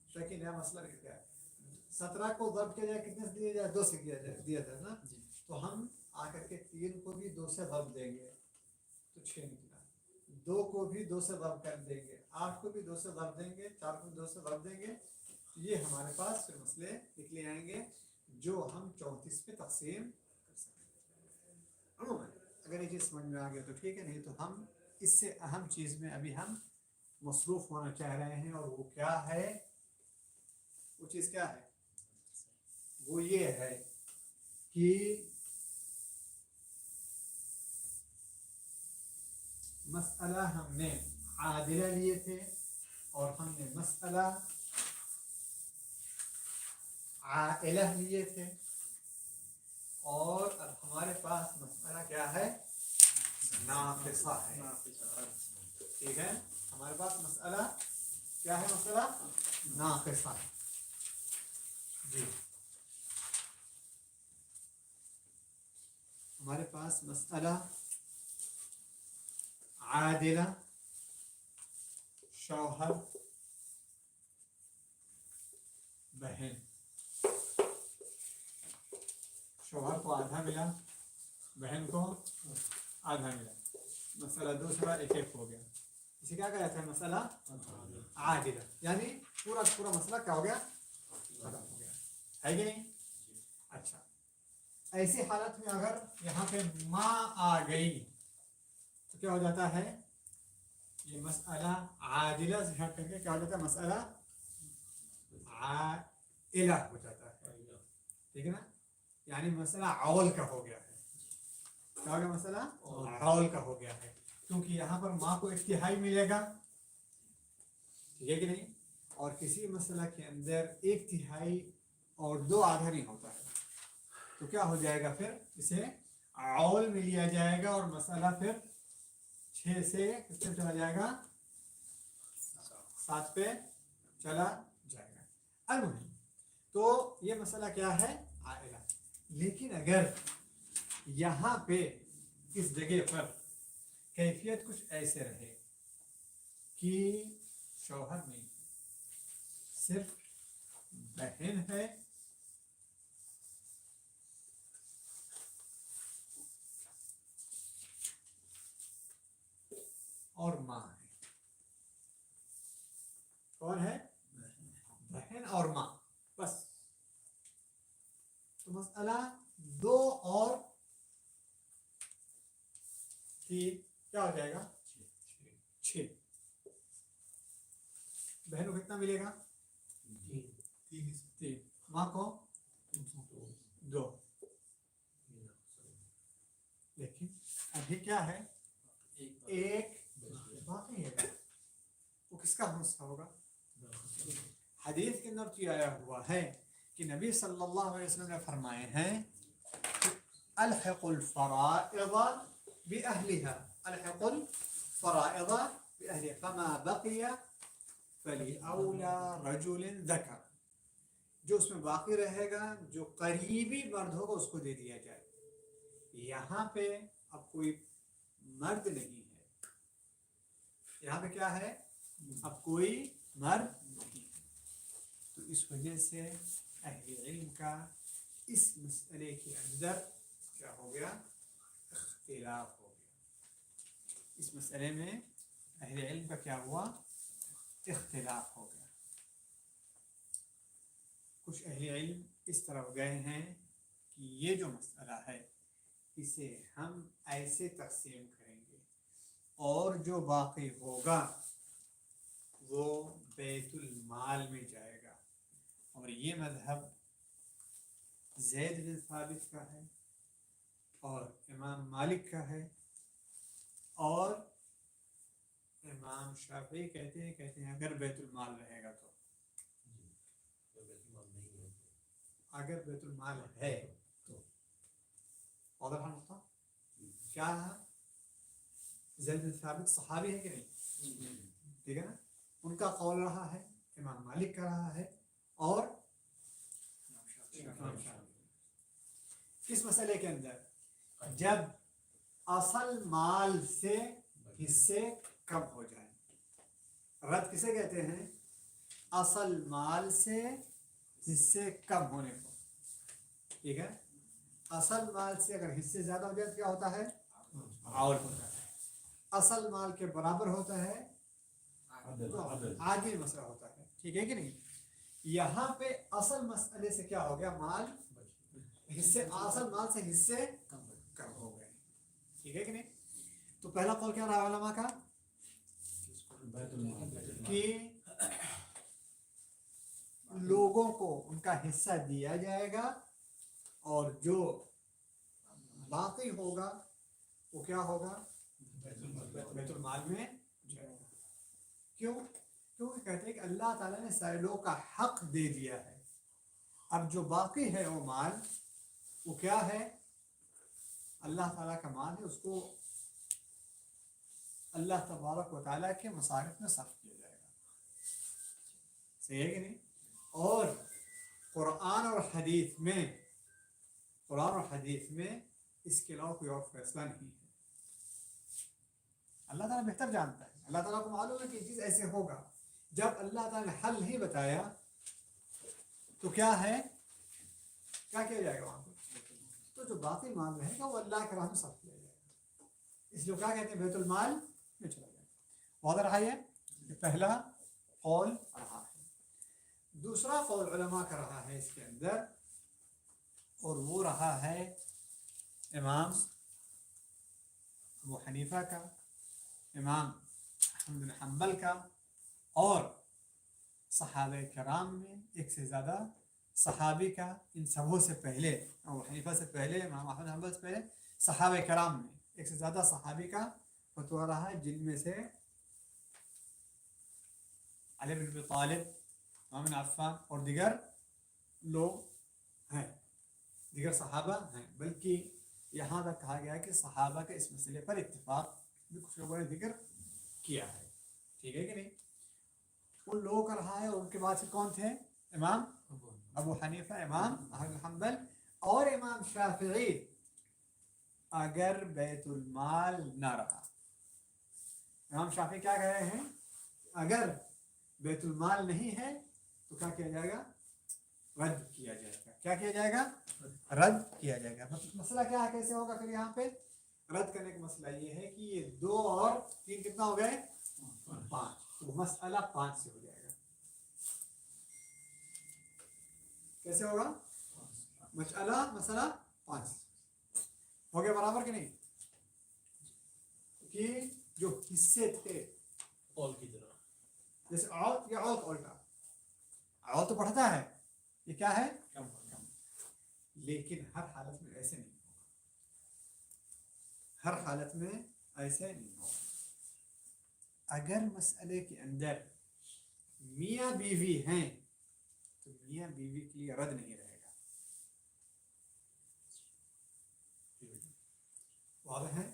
ताकि नया मसला निकल गया। 17 को ज़र्ब किया जाए, कितने से दिया जाए? 2 से दिया जाए ना। तो हम आकर के 3 को भी 2 से ज़र्ब देंगे तो 6 निकला, 2 को भी 2 से ज़र्ब कर देंगे, 8 को भी 2 से ज़र्ब देंगे, 4 को भी 2 से ज़र्ब देंगे। ये हमारे पास फिर मसले निकले आएंगे जो हम 34 पे तकसीम कर सकते हैं। अगर ये चीज़ समझ में आ गया तो ठीक है, नहीं तो हम इससे अहम चीज़ में अभी हम मसरूफ़ होना चाह रहे हैं, और वो क्या है? वो चीज़ क्या है? वो ये है कि मसला हमने आदिला लिए थे और हमने मसला आइला लिए थे, और अब हमारे पास मसला क्या है? नाक़िसा है। ठीक है, हमारे पास मसला क्या है? मसला नाक़िसा है जी। हमारे पास मसला आदिला, शौहर, बहन। शौहर को आधा मिला, बहन को आधा मिला, मसला दूसरा एक हो गया। इसे क्या कहा जाता है? मसला आदिला, यानी पूरा पूरा मसला क्या हो गया? खत्म हो गया, है कि नहीं? अच्छा, ऐसी हालत में अगर यहाँ पे माँ आ गई तो क्या हो जाता है? ये मसला आदिला से हट करके क्या हो जाता है? मसला आइला हो जाता है। ठीक है ना, यानी मसला औल का हो गया है। क्या हो गया? मसला औल का हो गया है, क्योंकि यहाँ पर माँ को 1/3 मिलेगा। ठीक है कि नहीं? और किसी मसला के अंदर 1/3 और 2 आधा नहीं होता है, तो क्या हो जाएगा? फिर इसे औल में लिया जाएगा और मसला फिर 6 से कितने चला जाएगा? 7 पे चला जाएगा। अलमुहिम, तो ये मसला क्या है? आइला। लेकिन अगर यहाँ पे इस जगह पर कैफियत कुछ ऐसे रहे कि शौहर नहीं, सिर्फ बहन है और माँ है। कौन है? बहन और माँ, बस। तो मसला 2 और 3 क्या हो जाएगा? 6। बहन को कितना मिलेगा? 3। माँ को 2। लेकिन अभी क्या है? एक बाकी है, वो किसका हिस्सा होगा? हदीस के अंदर तो आया हुआ है कि नबी सल्लल्लाहु अलैहि वसल्लम ने फरमाए हैं कि अलहिक़ुल फ़राइज़ बिअहलिहा, अलहिक़ुल फ़राइज़ बिअहलिहा फमा बक़िया फ़लिऔला रजुलिन ज़कर, जो उसमें बाकी रहेगा, जो करीबी मर्द होगा उसको दे दिया जाए। यहाँ पे अब कोई मर्द नहीं है, यहाँ पे क्या है, अब कोई मर्द नहीं है, तो इस वजह से अहले इल्म का इस मसले के अंदर क्या हो गया, इख्तिलाफ हो गया। इस मसले में अहले इल्म का क्या हुआ, इख्तिलाफ हो गया। कुछ अहले इल्म इस तरफ गए हैं कि ये जो मसला है इसे हम ऐसे तकसीम करेंगे और जो बाकी होगा वो बैतुल माल में जाएगा, और ये मज़हब ज़ैद बिन साबित का है और इमाम मालिक का है, और इमाम शाफी कहते हैं अगर बैतुल माल रहेगा तो, अगर बैतुल माल है तो और नुकता क्या है, ज़ैद बिन साबित सहाबी है कि नहीं, ठीक है ना, उनका कौल रहा है, इमाम मालिक का रहा है और इमाम शाफी। इस मसले के अंदर जब असल माल से हिस्से कम हो जाए, रद्द किसे कहते हैं, असल माल से हिस्से कम होने को, ठीक है। असल माल से अगर हिस्से ज्यादा हो जाए तो क्या होता है, आउल होता है। असल माल के बराबर होता है तो आगे मसला होता है, ठीक है कि नहीं। यहाँ पे असल मसले से क्या हो गया, माल हिस्से, असल माल से हिस्से कम हो गए, ठीक है कि नहीं। तो पहला कौल क्या रहा उलमा का कि लोगों को उनका हिस्सा दिया जाएगा और जो बाकी होगा वो क्या होगा, बैतुल माल में जाएगा। क्यों, क्योंकि कहते हैं कि अल्लाह ताला ने सारे लोगों का हक दे दिया है, अब जो बाकी है वो माल वो क्या है, अल्लाह ताला का माल है, उसको अल्लाह तबारक व तआला के मसारिफ में सर्फ किया जाएगा, सही है कि नहीं। और कुरान और हदीस में इसके अलावा कोई और फैसला नहीं है। अल्लाह ताला बेहतर जानता है, अल्लाह ताला को मालूम है कि चीज़ ऐसे होगा। जब अल्लाह ताला ने हल नहीं बताया तो क्या है, क्या किया जाएगा वहाँ पर, तो जो बाकी माल रहेगा वो अल्लाह के राह में सर्फ किया जाएगा, इसलिए क्या कहते हैं बैतुल माल में चला जाएगा। वाज़ह रहा है, पहला कौल रहा है। दूसरा कौल उलमा का रहा है इसके अंदर, और वो रहा है इमाम अबू हनीफा का, इमाम अहमद बिन हंबल का, और सहाबे कराम में एक से ज़्यादा सहाबी का, इन सबों से पहले, अबू हनीफा से पहले, इमाम अहमद हंबल से पहले सहाबे कराम में एक से ज़्यादा सहाबी का फतवा रहा है, जिनमें से अली बिन अबी तालिब, उस्मान बिन अफ़्फ़ान और दिगर लोग हैं, दिगर सहाबा हैं। बल्कि यहाँ तक कहा गया कि सहाबा के इस मसले पर इत्तिफाक भी कुछ लोगों ने जिक्र किया है, ठीक है कि नहीं। उन लोगों का रहा है, उनके बाद से कौन थे, इमाम अबू हनीफा, इमाम अहमद बिन हंबल और इमाम शाफिई। अगर बैतुल माल ना रहा, इमाम शाफिई क्या कह रहे हैं, अगर बैतुल माल नहीं है तो क्या किया जाएगा, रद्द किया जाएगा। क्या किया जाएगा, रद्द किया जाएगा। मसला क्या है, कैसे होगा फिर यहाँ पे रद्द करने का मसला ये है कि ये 2 और 3 कितना हो गए, 5, तो मसला 5 से हो जाएगा। कैसे होगा, मसला 5 हो गया, बराबर कि नहीं, कि जो हिस्से थे कौल की तरह, जैसे औत या औत उल्टा, औत तो बढ़ता है, ये क्या है, कम, लेकिन हर हालत में ऐसे नहीं होगा, हर हालत में ऐसे नहीं होगा। अगर मसले के अंदर मियाँ बीवी हैं तो मियाँ बीवी के लिए रद्द नहीं रहेगा। वाज़ेह है?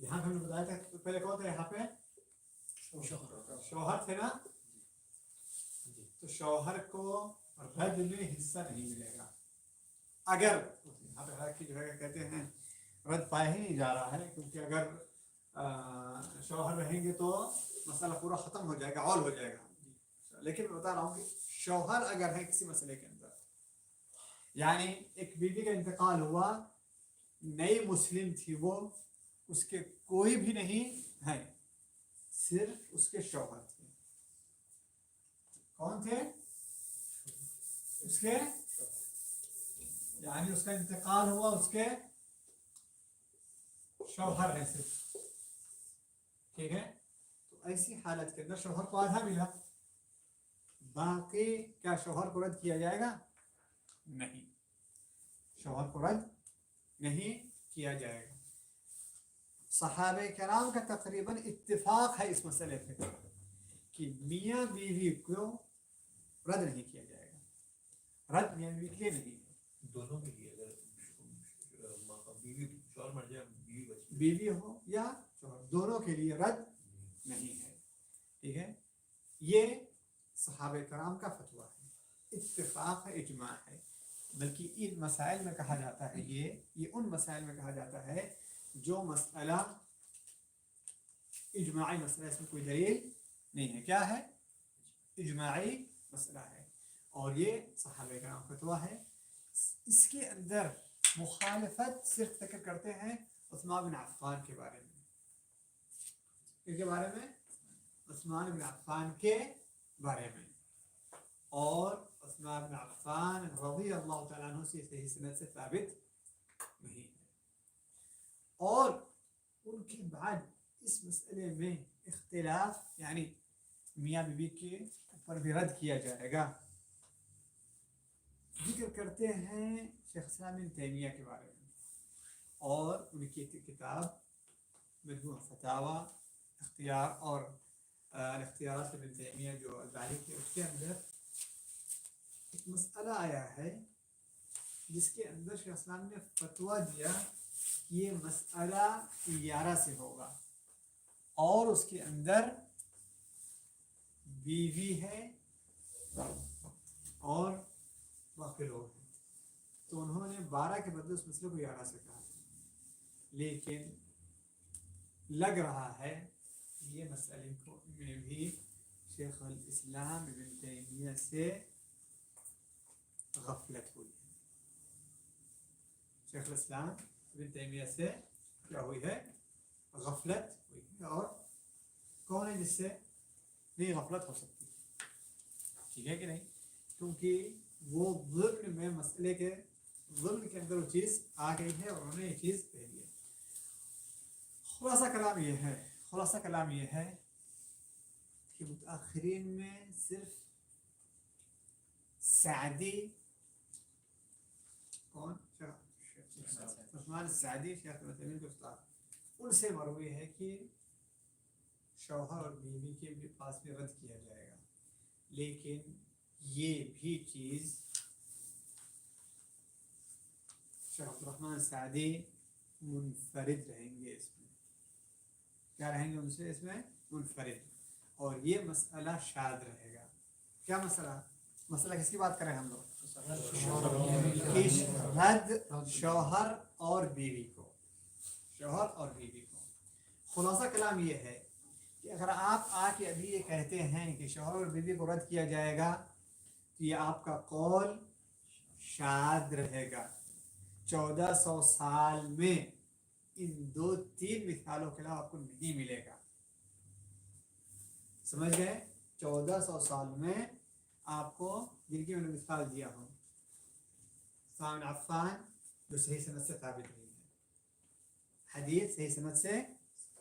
यहाँ पे हमने बताया था तो पहले कौन था यहाँ पे? शौहर थे ना। तो शौहर को रद्द में हिस्सा नहीं मिलेगा। अगर यहाँ पे हालांकि जो है कहते हैं रद्द पाया ही नहीं जा रहा है, क्योंकि अगर शौहर रहेंगे तो मसला पूरा ख़त्म हो जाएगा, ऑल हो जाएगा। लेकिन मैं बता रहा हूँ कि शौहर अगर है किसी मसले के अंदर, यानी एक बीवी का इंतकाल हुआ, नई मुस्लिम थी वो, उसके कोई भी नहीं है, सिर्फ उसके शौहर थे। कौन थे? उसके, यानी उसका इंतकाल हुआ, उसके शौहर है सिर्फ, ठीक है। तो ऐसी हालत के अंदर शौहर को आधा मिला, बाकी क्या शौहर को रद्द किया जाएगा? नहीं, शौहर को रद्द नहीं किया जाएगा। सहाबे कराम का तकरीबन इत्तिफाक है इस मसले पे कि मियाँ बीवी को रद्द नहीं किया जाएगा। रद्द मियाँ बीवी के लिए नहीं है, दोनों के लिए। अगर बीवी शौहर मर जाए, बीवी हो या शौहर, दोनों के लिए रद्द नहीं है, ठीक है। ये सहाबे कराम का फतवा है, इत्तिफाक है, इजमा है। बल्कि इन मसाइल में कहा जाता है, ये उन मसाइल में कहा जाता है जो मसला इजमाई मसला, इसमें कोई दलील नहीं है। क्या है? इजमाई मसला है, और ये सहाबे कराम का फतवा है। इसके अंदर मुखालफत सिर्फ जिक्र करते हैं उस्मान बिन अफ़्फ़ान के बारे में। किसके बारे में? उस्मान बिन अफ़्फ़ान के बारे में। और उस्मान बिन अफ़्फ़ान रज़ियल्लाहु तआला अन्हु से सही सनद से साबित नहीं है। और उनके बाद इस मसले में इख्तिलाफ, यानी मियाँ बीवी के ऊपर भी रद्द किया जाएगा, जिक्र करते हैं शेख इस्लाम इब्न तैमिया के बारे में, और उनकी किताब मजमू फतावा इख्तियार और इख्तियारात इब्न तैमिया जो अल-बारी के, उसके अंदर एक मसला आया है जिसके अंदर शेख इस्लाम ने फतवा दिया कि ये मसला 11 से होगा, और उसके अंदर बीवी है और बाकी लोग हैं। तो उन्होंने 12 के बदले उस मसले को 11 से कहा, लेकिन लग रहा है ये मसले को में भी शेख अल इस्लाम इब्न तैमिया से गफलत हुई है। शेख अल इस्लाम इब्न तैमिया से क्या हुई है? गफलत हुई है। और कौन है जिससे नहीं गफलत हो सकती? ठीक है कि नहीं? क्योंकि वो ज़ुल्म में, मसले के ज़ुल्म के अंदर वो चीज़ आ गई है और उन्होंने ये चीज़ कह दी है। खुलासा कलाम ये है कि मुतअखिरीन में सिर्फ सादी, कौन? उस्मान सादी, शेख उस्मान के उस्ताद, उनसे मरवी है कि शौहर और बीवी के भी पास में रद्द किया जाएगा। लेकिन ये भी चीज़ शेख अब्दुर्रहमान सादी मुनफरिद रहेंगे इसमें। क्या रहेंगे उनसे? इसमें मुनफरिद। और ये मसला शाद रहेगा। क्या मसला? मसला किसकी बात करें हम लोग? रद्द शौहर और बीवी को, शौहर और बीवी को। खुलासा कलाम ये है कि अगर आप आके अभी ये कहते हैं कि शौहर और बीवी को रद्द किया जाएगा, तो ये आपका कौल शाद रहेगा। 1400 साल में इन 2-3 मिसालों के अलावा आपको नहीं मिलेगा। समझ गए? 1400 साल में आपको, जिनकी मैंने मिसाल दिया हूँ, उस्मान बिन अफ़्फ़ान जो सही सनद से साबित नहीं है, हदीस सही सनद से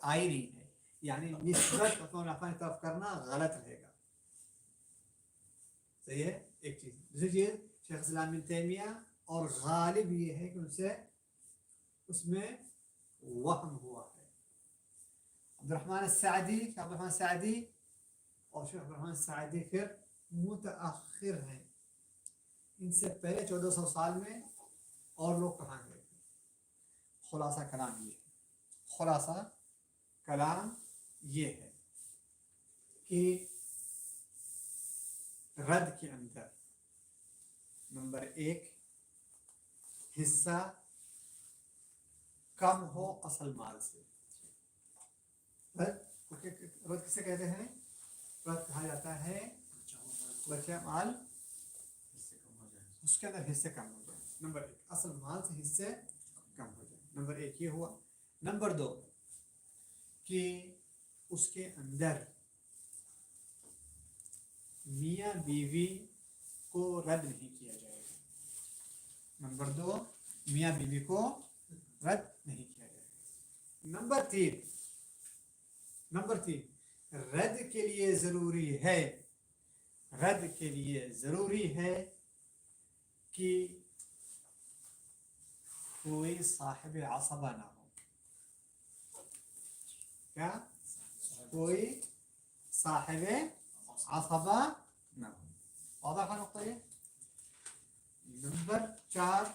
आई नहीं है, यानी निस्बत उस्मान बिन अफ़्फ़ान की तरफ करना गलत रहेगा। सही है? एक चीज़। दूसरी चीज़, शेख इस्लाम इब्न तैमिया, और गालिब ये है कि उनसे उसमें वहम हुआ है। अब्दुर्रहमान सादी, शेख अब्दुर्रहमान सादी, और शेख अब्दुर्रहमान सादी फिर मुतअखिर हैं, इनसे पहले 1400 साल में और लोग कहाँ गए थे? खुलासा कलाम ये है, खुलासा कलाम ये है कि रद के अंदर नंबर 1 हिस्सा कम हो असल माल से। रद किसे कहते हैं? रद कहा जाता है बचा माल उसके अंदर हिस्से कम हो जाए। नंबर 1 असल माल से हिस्से कम हो जाए। नंबर 1 ये हुआ। नंबर 2 कि उसके अंदर मियाँ बीवी को रद्द नहीं किया जाएगा। नंबर 2 मियाँ बीवी को रद्द नहीं किया जाएगा। नंबर तीन रद्द के लिए ज़रूरी है, रद्द के लिए ज़रूरी है कि कोई साहिब असबा ना हो। क्या? कोई साहिब असबा ना हो। वादा का नुक्ता ये। नंबर 4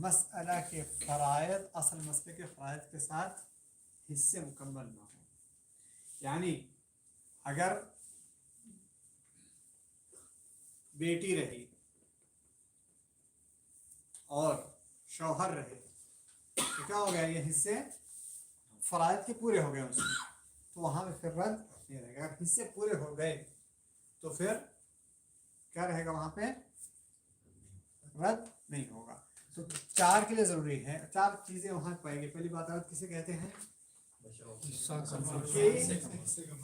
मसला के फ़राइद असल मसले के फ़राइद के साथ हिस्से मुकम्मल ना हो। यानी अगर बेटी रही और शौहर रहे तो क्या हो गया? ये हिस्से फ़राइद के पूरे हो गए उसमें, तो वहाँ पे फिर रद्द नहीं रहेगा। अगर हिस्से पूरे हो गए तो फिर क्या रहेगा? वहाँ पे रद्द नहीं होगा। तो 4 के लिए ज़रूरी है, 4 चीज़ें वहाँ पाएंगे। पहली बात रद्द किसे कहते हैं? कि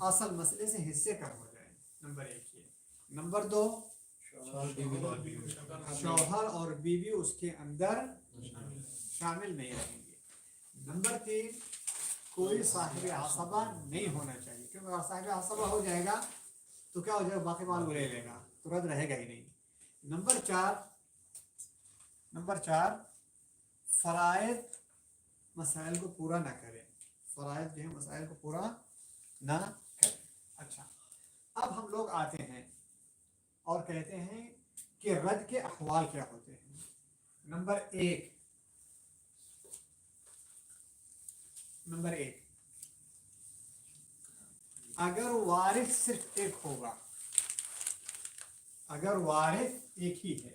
असल मसले से हिस्से कम हो जाए। नंबर 1 ये। नंबर 2 शौहर और बीवी उसके अंदर शामिल नहीं रहेंगे। नंबर 3 कोई साहिब असबा नहीं होना चाहिए, क्योंकि अगर साहिब असबा हो जाएगा तो क्या हो जाएगा? बाकी माल वो ले लेगा, तो रद्द रहेगा ही नहीं। नंबर 4 फ़राइद मसाइल को पूरा ना करें। फ़राइद जो है मसाइल को पूरा ना करें। अच्छा, अब हम लोग आते हैं और कहते हैं कि रद्द के अहवाल क्या होते हैं। नंबर 1 अगर वारिस सिर्फ एक होगा, अगर वारिस एक ही है,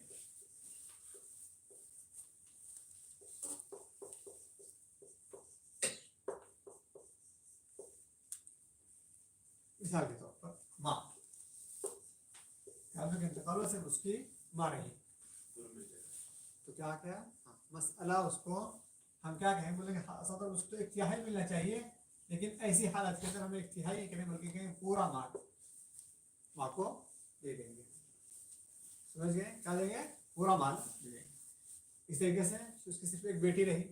मिसाल के तौर पर माँ, इंतकाल से उसकी माँ रही, तो क्या मसला उसको हम क्या कहें? बोलेंगे तो उसको एक तिहाई मिलना चाहिए, लेकिन ऐसी हालत के अंदर हमें एक तिहाई करें बल्कि कहें पूरा माल माँ को दे देंगे। समझ गए? क्या देंगे? पूरा माल दे देंगे। इस तरीके से उसकी सिर्फ एक बेटी रही,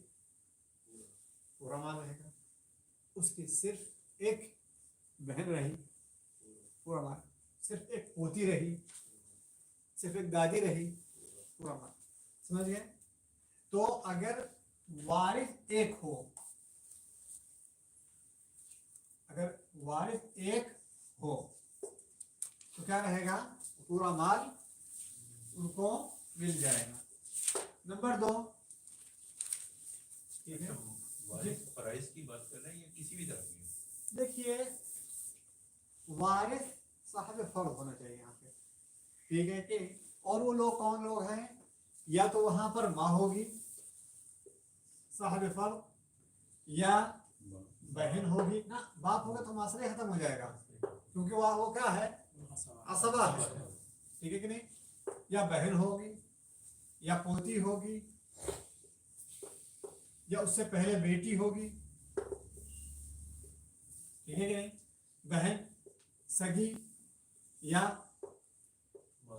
पूरा माल रहेगा। उसकी सिर्फ एक बहन रही, पूरा माल। सिर्फ एक पोती रही, सिर्फ एक दादी रही, पूरा माल। समझ गए? तो अगर वारिस एक हो, अगर वारिस एक हो तो क्या रहेगा? पूरा माल उनको मिल जाएगा। नंबर 2 ठीक है, प्राइस की बात कर रहे हैं या किसी भी तरह की? देखिए वारिस साहिब फर्ज होना चाहिए यहाँ पे, ठीक है कि? और वो लोग कौन लोग हैं? या तो वहाँ पर माँ होगी साहिब फर्ज, या बहन होगी ना। बाप होगा तो मसला खत्म हो जाएगा, क्योंकि वो क्या है? असबा है, ठीक है कि नहीं? या बहन होगी, या पोती होगी, या उससे पहले बेटी होगी, ठीक है कि नहीं? बहन सगी या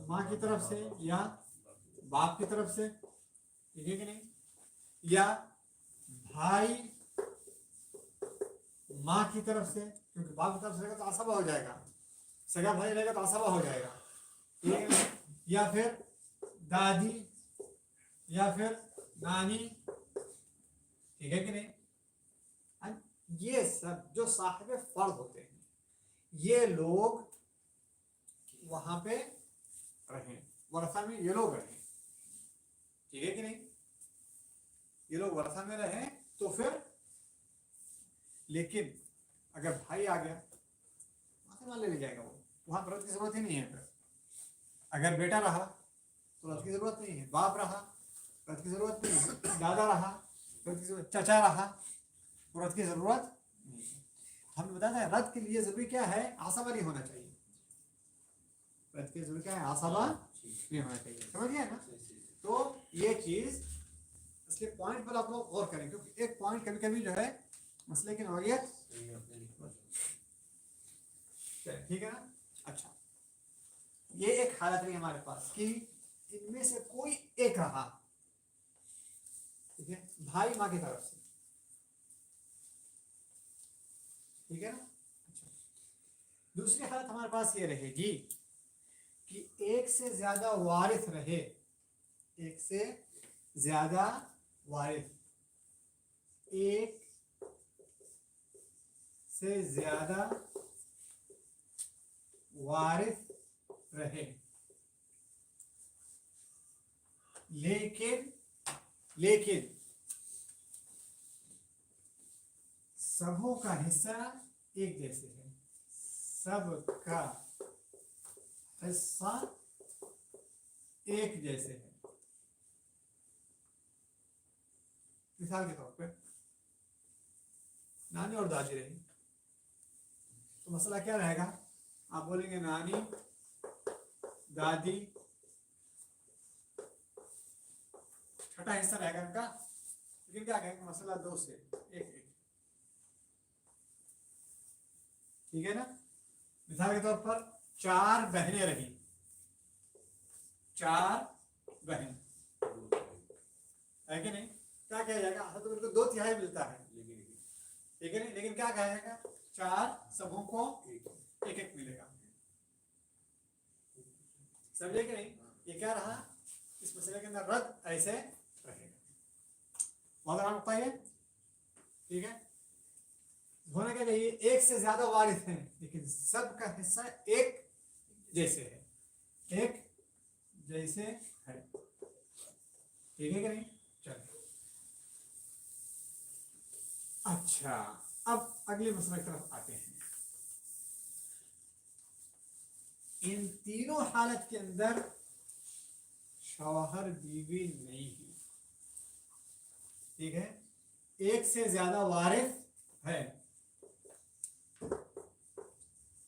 माँ की तरफ से या बाप की तरफ से, ठीक है कि नहीं? या भाई माँ की तरफ से, क्योंकि बाप की तरफ से रहेगा तो असबा हो जाएगा, सगा भाई रहेगा तो असबा हो जाएगा, ठीक है? या फिर दादी या फिर नानी, ठीक है कि नहीं? ये सब जो साहिब फर्ज होते हैं, ये लोग वहां पे रहें। वरसा में ये लोग रहे, ठीक है कि नहीं, ये लोग वरसा में रहे तो फिर, लेकिन अगर भाई आ गया वहां से ले जाएगा, वो वहां रद्द की जरूरत ही नहीं है। फिर अगर बेटा रहा तो रद्द की जरूरत नहीं है, बाप रहा रद्द की जरूरत नहीं है, दादा रहा रद्द की जरूरत, चाचा रहा तो रद्द की जरूरत नहीं है। हम बताते हैं रद्द के लिए जरूरी क्या है, आसाबा नहीं होना चाहिए। रद्द की जरूरी क्या है, आसाबा नहीं होना चाहिए, समझ गए ना। तो ये चीज इसलिए पॉइंट पर आप लोग गौर करें, क्योंकि एक पॉइंट कभी कभी जो है मसले की नौयत, ठीक है ना। अच्छा, ये एक हालत रही हमारे पास कि इनमें से कोई एक रहा, ठीक है, भाई माँ की तरफ से, ठीक है ना। अच्छा, दूसरी हालत हमारे पास ये रहेगी कि एक से ज्यादा वारिस रहे, एक से ज्यादा वारिस, एक से ज्यादा वारिस रहे, लेकिन सबों का हिस्सा एक जैसे है, सबका हिस्सा एक जैसे है। मिसाल के तौर पे नानी और दादी रही, तो मसला क्या रहेगा, आप बोलेंगे नानी दादी छठा हिस्सा रहेगा उनका, लेकिन क्या कहेंगे मसला दो से एक एक, ठीक है ना। मिसाल के तौर पर चार बहनें रही, चार बहन है कि नहीं, क्या कहा जाएगा, तो बिल्कुल 2/3 मिलता है, ठीक है नहीं, लेकिन क्या कहा जाएगा, चार सबों को एक एक मिलेगा, समझे कि नहीं। ये क्या रहा, इस मसले के अंदर रद्द ऐसे रहेगा, वादा होता है, ठीक है। होना क्या चाहिए, एक से ज्यादा वारिस हैं लेकिन सबका हिस्सा एक जैसे है, एक जैसे है, ठीक है कि नहीं। चलिए, अच्छा, अब अगले मसले की तरफ आते हैं। इन तीनों हालत के अंदर शौहर बीवी नहीं है, ठीक है, एक से ज्यादा वारिस है,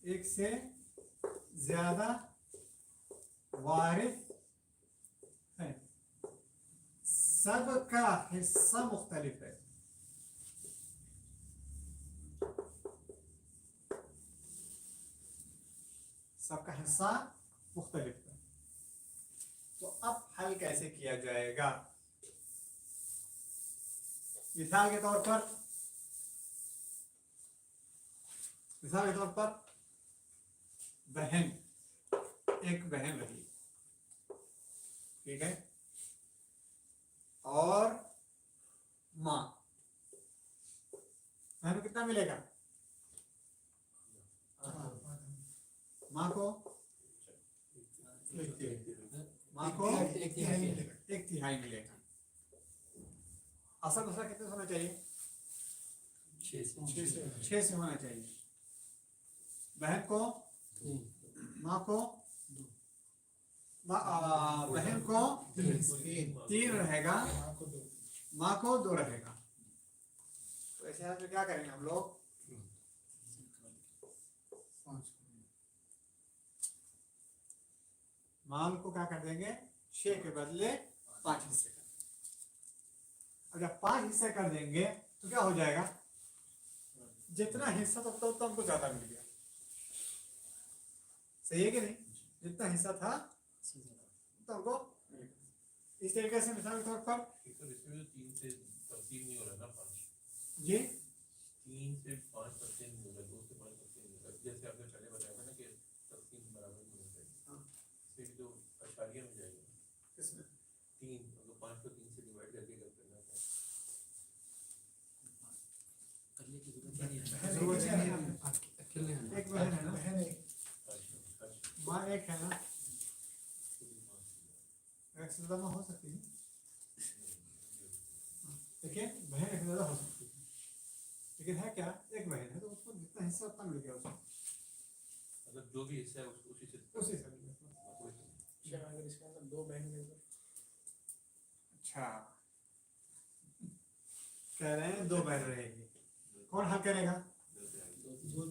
एक से ज्यादा वारिस है, सबका हिस्सा मुख्तलिफ है, सबका हिस्सा मुख्तलिफ है। तो अब हल कैसे किया जाएगा, मिसाल के तौर पर बहन, एक बहन रही, ठीक है, और माँ, बहन को कितना मिलेगा, माँ को एक तिहाई मिलेगा। असल मसला कितने से होना चाहिए, 6 से होना चाहिए। बहन को, माँ को, बहन को 3 रहेगा, माँ को 2 रहेगा। तो ऐसे हाथ में क्या करेंगे हम लोग, माल को क्या कर देंगे, 6 के बदले 5 हिस्से कर देंगे। अब जब 5 हिस्से कर देंगे तो क्या हो जाएगा, जितना हिस्सा था तो हमको ज्यादा मिल गया, सही है कि नहीं, जितना हिस्सा था तो हमको मिल गया। इस तरीके से मिसाल के तौर पर इसमें 3 से तकसीम नहीं हो रहा ना, 5 जी 3 से 5% नहीं हो रहा, 2 से 5% नहीं हो रहा, जैसे आपने पहले बताया था ना कि तकसीम बराबर नहीं होना चाहिए, फिर जो अशारिया में जाएगा किसमें 3, अगर 5 को 3 से डिवाइड करके अगर करना था करने की जरूरत नहीं है, जरूरत नहीं है। अकेले हैं एक बहन है ना, बहन एक, अच्छा, माँ एक है ना, से ज्यादा माँ हो सकती है, लेकिन बहन एक से ज्यादा हो सकती है, लेकिन है क्या, एक बहन है तो उसको जितना हिस्सा उतना मिल गया उसको, मतलब जो भी हिस्सा है उसी से उसी से मिल गया। अच्छा, अगर इसके अंदर दो बहन है तो अच्छा, कह रहे हैं दो बहन रहेगी, कौन हल करेगा? दो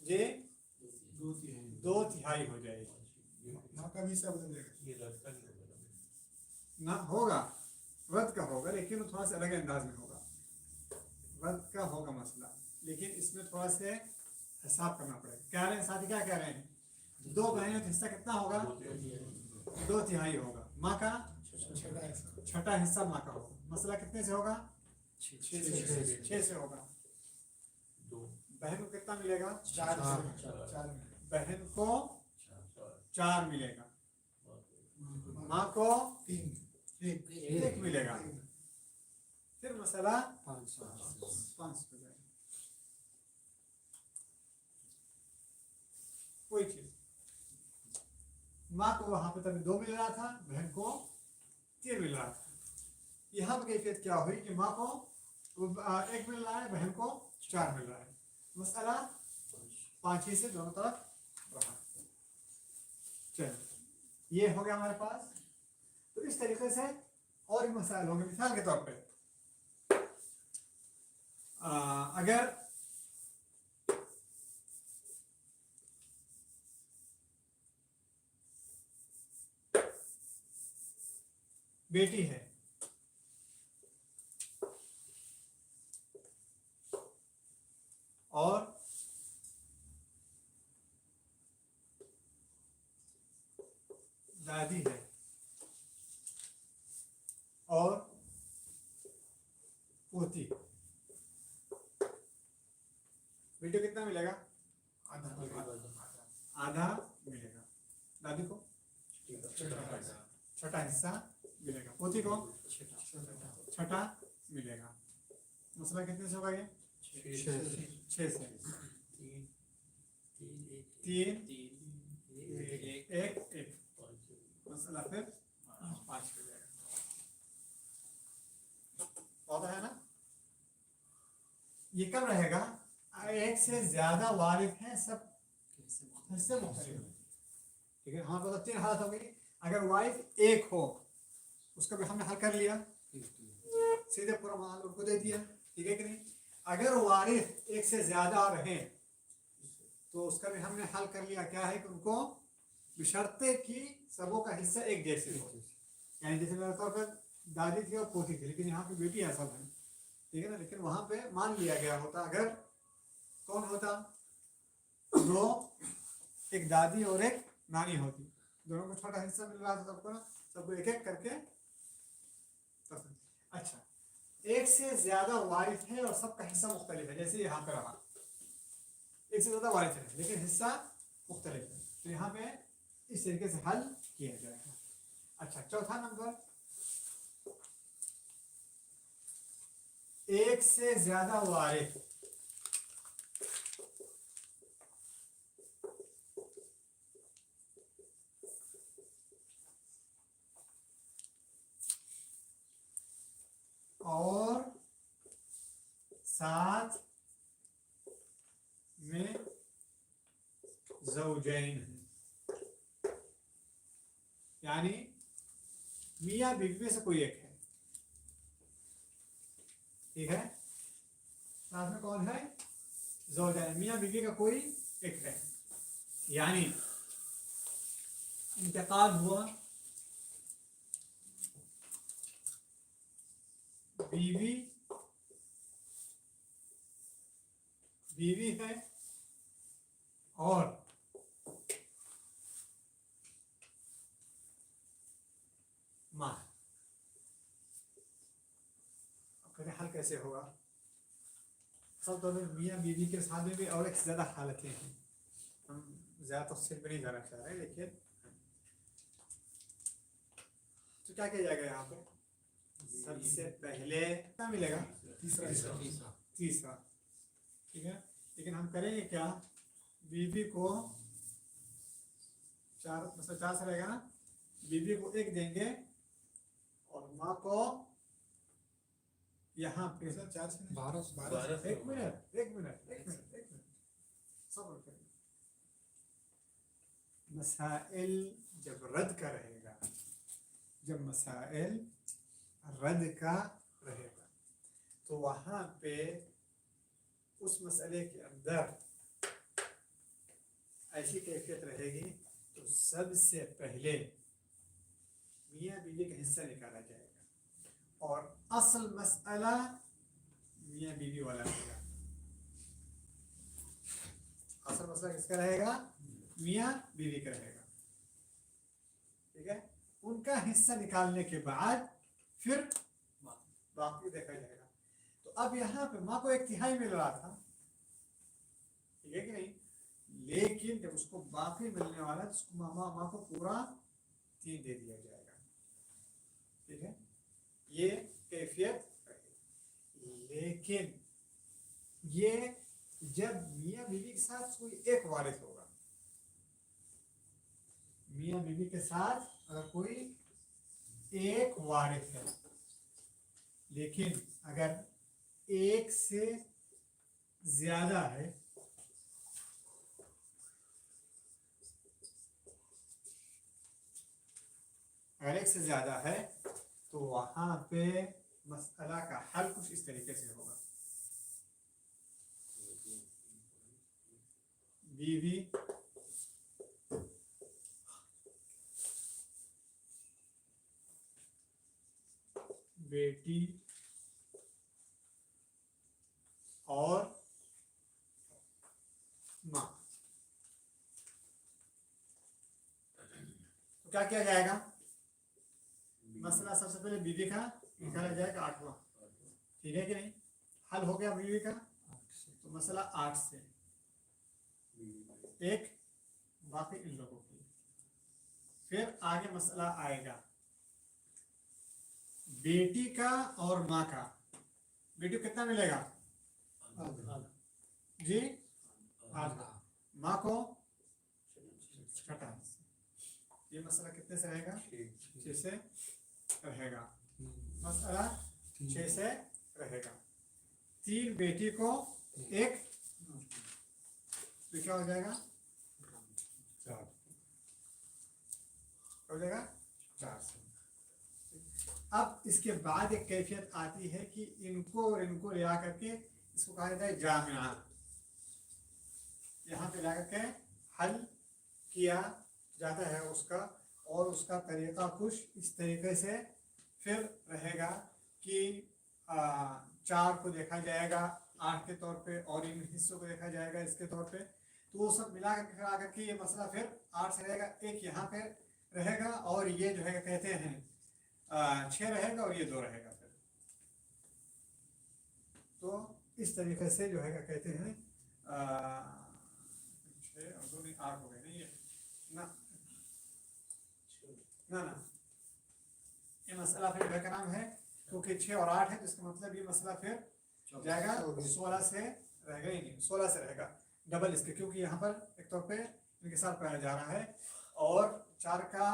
ये दो तिहाई 2/3 हो जाएगी, माँ का भी हिस्सा बदल जाएगा। ये रास्ता नहीं होगा ना। ना होगा, रद्द का होगा, लेकिन वो थोड़ा सा अलग अंदाज में होगा, रद्द का होगा मसला, लेकिन इसमें थोड़ा से हिसाब करना पड़ेगा। कह रहे हैं साथी, क्या कह रहे हैं, 2 बहनों का हिस्सा कितना होगा? 2/3 होगा। माँ का छठा हिस्सा छठा हिस्सा माँ का होगा। मसला कितने से होगा? 6 से होगा। दो बहन को कितना मिलेगा? 4 चार। बहन को चार 4 मिलेगा, माँ को 1 मिलेगा, फिर मसला 5 हो जाएगा। कोई चीज, माँ को वहां पे तभी 2 मिल रहा था, बहन को 3 मिल रहा था। यहाँ पर कैफियत क्या हुई कि माँ को 1 मिल रहा है, बहन को 4 मिल रहा है, मसला 5 ही से दोनों तरफ रहा। चलो ये हो गया हमारे पास। तो इस तरीके से और भी मसाइल होंगे। मिसाल के तौर पे अगर बेटी है और दादी है और पोती, बेटी को कितना मिलेगा? आधा मिलेगा, दादी को छठा हिस्सा मिलेगा, पोती को छठा मिलेगा। मसला कितने से होगा ये? 6 से। 3 1 मसला फिर 5 हो जाएगा। पता है ना? ये कब रहेगा? 1 से ज्यादा वारिस हैं, सब हिस्से मुख्तलिफ हैं। ठीक है, हमारे पास 3 हालत हो गई। अगर वारिस 1 हो, उसका भी हमने हल कर लिया, सीधे पूरा माल उनको दे दिया, ठीक है कि नहीं? अगर वारिस 1 से ज्यादा रहे तो उसका भी हमने हल कर लिया। क्या है कि उनको बशर्ते कि सबों का हिस्सा एक जैसे हो, यानी जैसे मेरे तौर पर दादी थी और पोती थी, लेकिन यहाँ पे बेटी है सब है, ठीक है ना? लेकिन वहां पे मान लिया गया होता, अगर कौन होता, 2, एक दादी और एक नानी होती, दोनों को छोटा हिस्सा मिल रहा था सबको ना, सबको एक एक करके। अच्छा, 1 से ज्यादा वारिस है और सबका हिस्सा मुख्तलिफ है, जैसे यहाँ पे रहा 1 से ज्यादा वारिस है लेकिन हिस्सा मुख्तलिफ है, तो यहाँ पे इस तरीके से हल किया जाएगा। अच्छा, चौथा नंबर, 1 से ज्यादा वारिस और साथ में ज़ौजैन है, यानी मियाँ बीवी में से कोई एक है, ठीक है? साथ में कौन है? ज़ौजैन, मियाँ बीवी का कोई एक है, यानी इंतकाल हुआ, बीवी है और माँ। अब कहते हल कैसे होगा? सब तो मियाँ बीवी के साथ में भी और एक ज्यादा हालतें हैं, हम ज्यादा तफसील में नहीं जाना चाह रहे, लेकिन तो क्या किया जाएगा यहाँ पे? सबसे पहले क्या मिलेगा? तीसरा, ठीक है? लेकिन हम करेंगे क्या? बीवी को 4 मतलब 4 से रहेगा ना, बीवी को 1 देंगे और माँ को यहाँ पे सर 4 से नहीं 12 12 एक मिनट एक मिनट एक मिनट एक मिनट सब्र करिए। मसाइल जब रद्द का रहेगा, जब मसाइल रद्द का रहेगा तो वहाँ पे उस मसले के अंदर ऐसी कैफियत रहेगी तो सबसे पहले मियाँ बीवी का हिस्सा निकाला जाएगा और असल मसला मियाँ बीवी वाला रहेगा। असल मसला किसका रहेगा? मियाँ बीवी का रहेगा। ठीक है, उनका हिस्सा निकालने के बाद फिर बाकी देखा जाएगा। तो अब यहाँ पे माँ को 1/3 मिल रहा था, ठीक है कि नहीं, लेकिन जब उसको बाकी मिलने वाला तो उसको माँ को पूरा 3 दे दिया जाएगा। ठीक है, ये कैफियत रहेगी। लेकिन ये जब मियाँ बीवी के साथ कोई एक वारिस होगा, मियाँ बीवी के साथ अगर कोई एक वारिस है, लेकिन अगर एक से ज्यादा है अगर एक से ज्यादा है तो वहां पे मसला का हल कुछ इस तरीके से होगा। बीवी बेटी और माँ, तो क्या किया जाएगा? मसला सबसे पहले बीवी का निकाला जाएगा 8वां, ठीक है कि नहीं। हल हो गया बीवी का, तो मसला 8 से एक बाकी इन लोगों की। फिर आगे मसला आएगा बेटी का और माँ का। बेटी को कितना मिलेगा जी? आधा। माँ को छठा। ये मसला कितने से रहेगा? 6 से रहेगा। मसला 6 से रहेगा। 3 बेटी को 1 तो क्या हो जाएगा? 4 हो जाएगा 4 से। अब इसके बाद एक कैफियत आती है कि इनको और इनको ले आकर के इसको कहा जाता है जामिया। यहाँ पे ला करके हल किया जाता है उसका, और उसका तरीका कुछ इस तरीके से फिर रहेगा कि 4 को देखा जाएगा 8 के तौर पे और इन हिस्सों को देखा जाएगा इसके तौर पे। तो वो सब मिला करके फिर आकर के ये मसला फिर 8 से रहेगा, एक यहाँ पे रहेगा और ये जो है कहते हैं 6 रहेगा और ये 2 रहेगा फिर। तो इस तरीके से जो है कहते हैं 6 और 2 नहीं 8 हो गए नहीं, ये ना ना ना ये मसला फिर का नाम है, क्योंकि 6 और 8 है तो इसका मतलब ये मसला फिर जाएगा 16 से रहेगा ही नहीं, 16 से रहेगा डबल इसके, क्योंकि यहाँ पर एक तौर पे इनके साथ पाया जा रहा है। और 4 का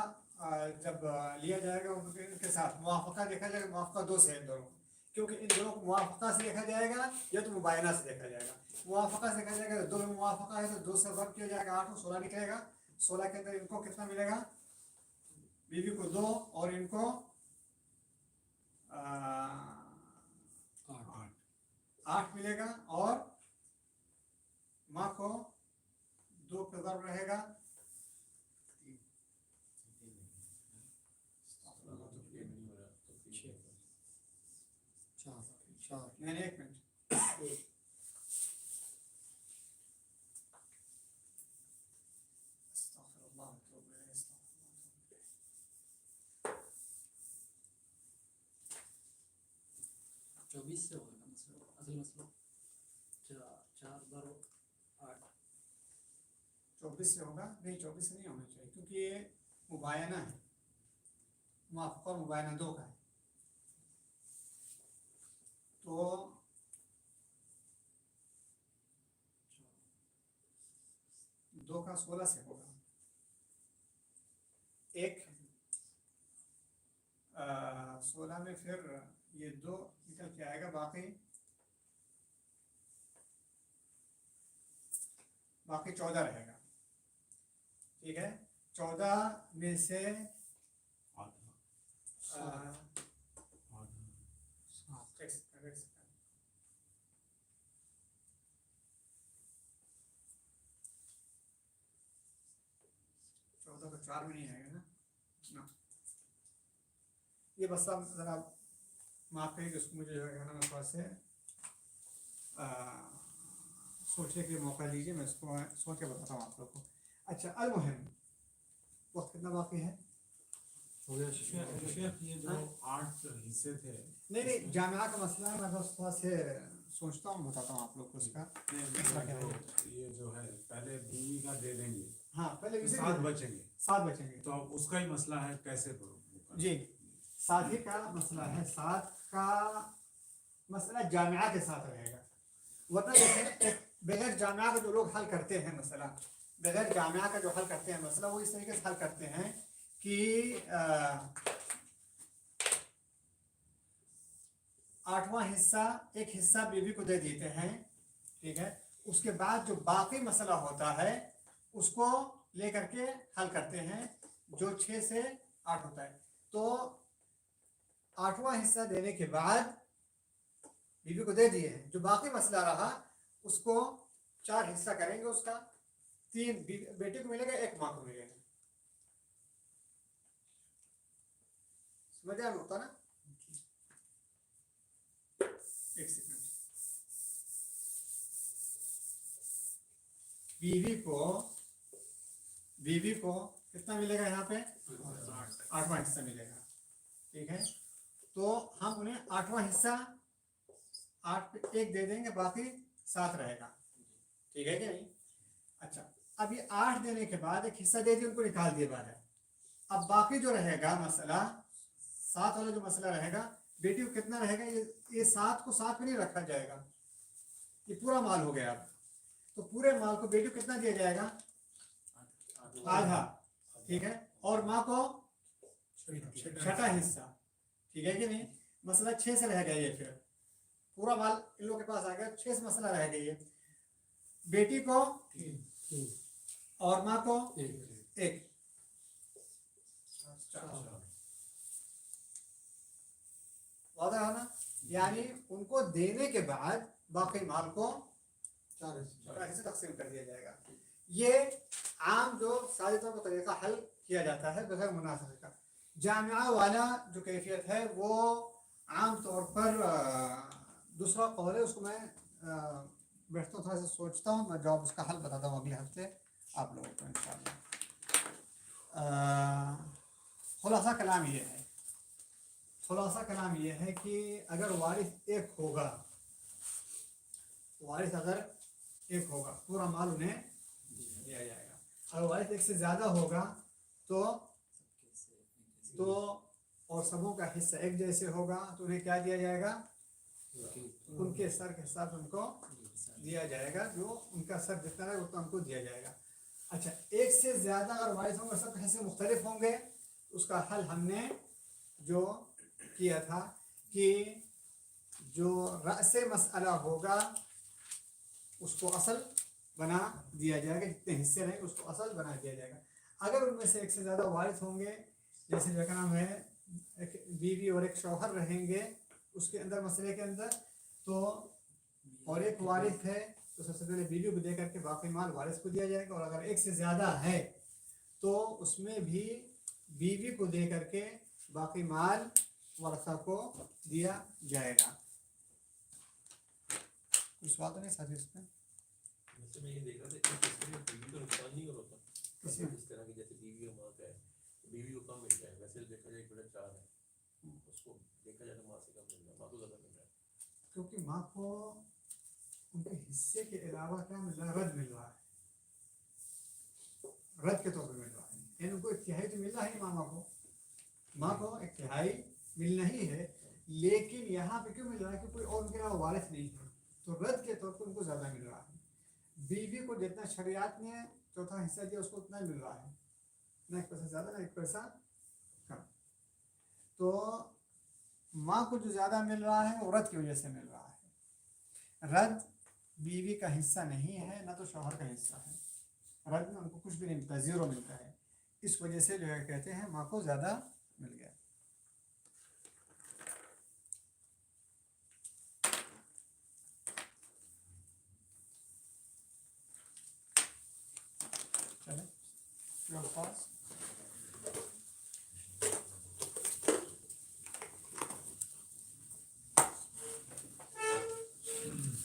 जब लिया जाएगा उनके साथ मुआफ़क़ा देखा जाएगा, मुआफ़क़ा 2 से है इन दोनों, क्योंकि इन दोनों को मुआफ़क़ा से देखा जाएगा या तो मुबायना से देखा जाएगा। मुआफ़क़ा से देखा जाएगा, 2 में मुआफ़क़ा है तो 2 से वर्क किया जाएगा, 8 में 16 निकलेगा। 16 के अंदर इनको कितना मिलेगा? बीवी को 2 और इनको 8 मिलेगा, और माँ को 2 पे वर्ग रहेगा। नहीं एक मिनट, चौबीस से होगा मसला, असल मसला 4 बरो 8 24 से होगा नहीं, 24 से नहीं होना चाहिए, क्योंकि ये मुबायना है, मुआफ़क़ा और मुबायना 2 का है। तो 2 का 16 से होगा। एक 16 में फिर ये 2 निकल के आएगा, बाकी 14 रहेगा। ठीक है, 14 में से एक सेकंड 14 को 4 में नहीं आएगा ना। ये बस आप ज़रा माफ़ करिए कि उसको मुझे जो है ना थोड़ा से सोचने के लिए मौका दीजिए, मैं इसको सोच के बताता हूँ आप लोग को। अच्छा, अलमुहिम वक्त कितना बाकी है? शेख ये जो 8 हिस्से थे, नहीं, जामिया का मसला है, मैं बस थोड़ा से सोचता हूँ, बताता हूँ आप लोग को उसका। ये जो है पहले बीवी का दे देंगे, हाँ, पहले तो इसे 7 बचेंगे, 7 बचेंगे। तो अब उसका ही मसला है कैसे करो। जी, 7 ही का मसला है। 7 का मसला जामिया के साथ रहेगा, वरना जैसे बगैर जामिया का जो लोग हल करते हैं मसला, बगैर जामिया का जो हल करते हैं मसला, वो इस तरीके से हल करते हैं कि 8वां हिस्सा, एक हिस्सा बीवी को दे देते हैं। ठीक है, उसके बाद जो बाकी मसला होता है उसको लेकर के हल करते हैं, जो 6 से 8 होता है। तो 8वां हिस्सा देने के बाद बीवी को दे दिए, जो बाकी मसला रहा उसको 4 हिस्सा करेंगे, उसका 3 बेटी को मिलेगा, 1 माँ को मिलेगा। समझ आया होता ना? एक सेकंड, बीवी को कितना मिलेगा यहाँ पे? 8वां हिस्सा मिलेगा। ठीक है, तो हम उन्हें 8वां हिस्सा 8 पे 1 दे देंगे, बाकी 7 रहेगा। ठीक है कि नहीं? अच्छा, अब ये 8 देने के बाद एक हिस्सा दे दिया, उनको निकाल दिया बाहर। अब बाकी जो रहेगा मसला, 7 वाला जो मसला रहेगा, बेटी को कितना रहेगा? ये 7 को 7 में नहीं रखा जाएगा, ये पूरा माल हो गया। अब तो पूरे माल को बेटी को कितना दिया जाएगा? आधा। ठीक है, और माँ को 6ठा हिस्सा। ठीक है कि नहीं? मसला 6 से रह गया, ये फिर पूरा माल इन लोगों के पास आ गया, 6 से मसला रह गया। ये बेटी को 3 और माँ को 1। वादा है ना? यानी उनको देने के बाद बाकी माल को 4 हिस्से तकसीम कर दिया जाएगा। ये आम जो सादी तौर पर तरीका हल किया जाता है बगैर मुनासिब का। जामिया वाला जो कैफियत है वो आम तौर पर दूसरा कौल है, उसको मैं बैठता हूँ, थोड़ा सा सोचता हूँ, मैं जवाब उसका हल बताता हूँ अगले हफ्ते आप लोगों को इंशाअल्लाह। खुलासा कलाम ये है, खुलासा कलाम ये है कि अगर वारिस एक होगा, वारिस अगर एक होगा, पूरा माल उन्हें दिया जाएगा। अगर वारिस एक से ज़्यादा होगा तो और सबों का हिस्सा एक जैसे होगा तो उन्हें क्या दिया जाएगा? उनके सर के हिसाब से उनको दिया जाएगा, जो उनका सर जितना है उतना उनको दिया जाएगा। अच्छा, एक से ज़्यादा अगर वारिस होंगे, सब हिस्से मुख्तलिफ होंगे, उसका हल हमने जो किया था कि जो रअसे मसअला होगा उसको असल बना दिया जाएगा, जितने हिस्से रहेंगे उसको असल बना दिया जाएगा। अगर उनमें से एक से ज़्यादा वारिस होंगे, जैसे जो नाम है एक बीवी और एक शौहर रहेंगे उसके अंदर मसले के अंदर, तो और एक वारिस है तो सबसे पहले बीवी को दे करके बाकी माल वारिस को दिया जाएगा। और अगर एक से ज़्यादा है तो उसमें भी बीवी को दे करके बाकी माल वारसा को दिया जाएगा। कुछ बात नहीं साथी इसमें? वैसे मैं ये देख रहा था कि इसमें बीवी को नुकसान नहीं होता किसमें? इस तरह की, जैसे बीवी और माँ का है, बीवी को कम मिल जाए, वैसे देखा जाए 4 है, उसको देखा जाए तो माँ से कम मिल रहा है, माँ को ज़्यादा मिल रहा है, क्योंकि माँ को उनके हिस्से के अलावा क्या मिल रहा है? रद्द मिल रहा है, रद्द के तौर पर मिल रहा है। यानी उनको एक तिहाई तो मिल रहा है, मामा को, माँ को एक तिहाई मिलना ही है, लेकिन यहाँ पे क्यों मिल रहा है कि कोई और उनके अलावा वारिस नहीं है, तो रद्द के तौर पर उनको ज़्यादा मिल रहा है। बीवी को जितना शरीयत ने चौथा हिस्सा दिया उसको उतना मिल रहा है, ना एक पैसा ज़्यादा ना एक पैसा कम। तो माँ को जो ज़्यादा मिल रहा है वो रद की वजह से मिल रहा है। रद बीवी का हिस्सा नहीं है, ना तो शौहर का हिस्सा है। रद में उनको कुछ भी नहीं मिलता, ज़ीरो मिलता है। इस वजह से जो है कहते हैं माँ को ज़्यादा मिल गया। चले, your thoughts?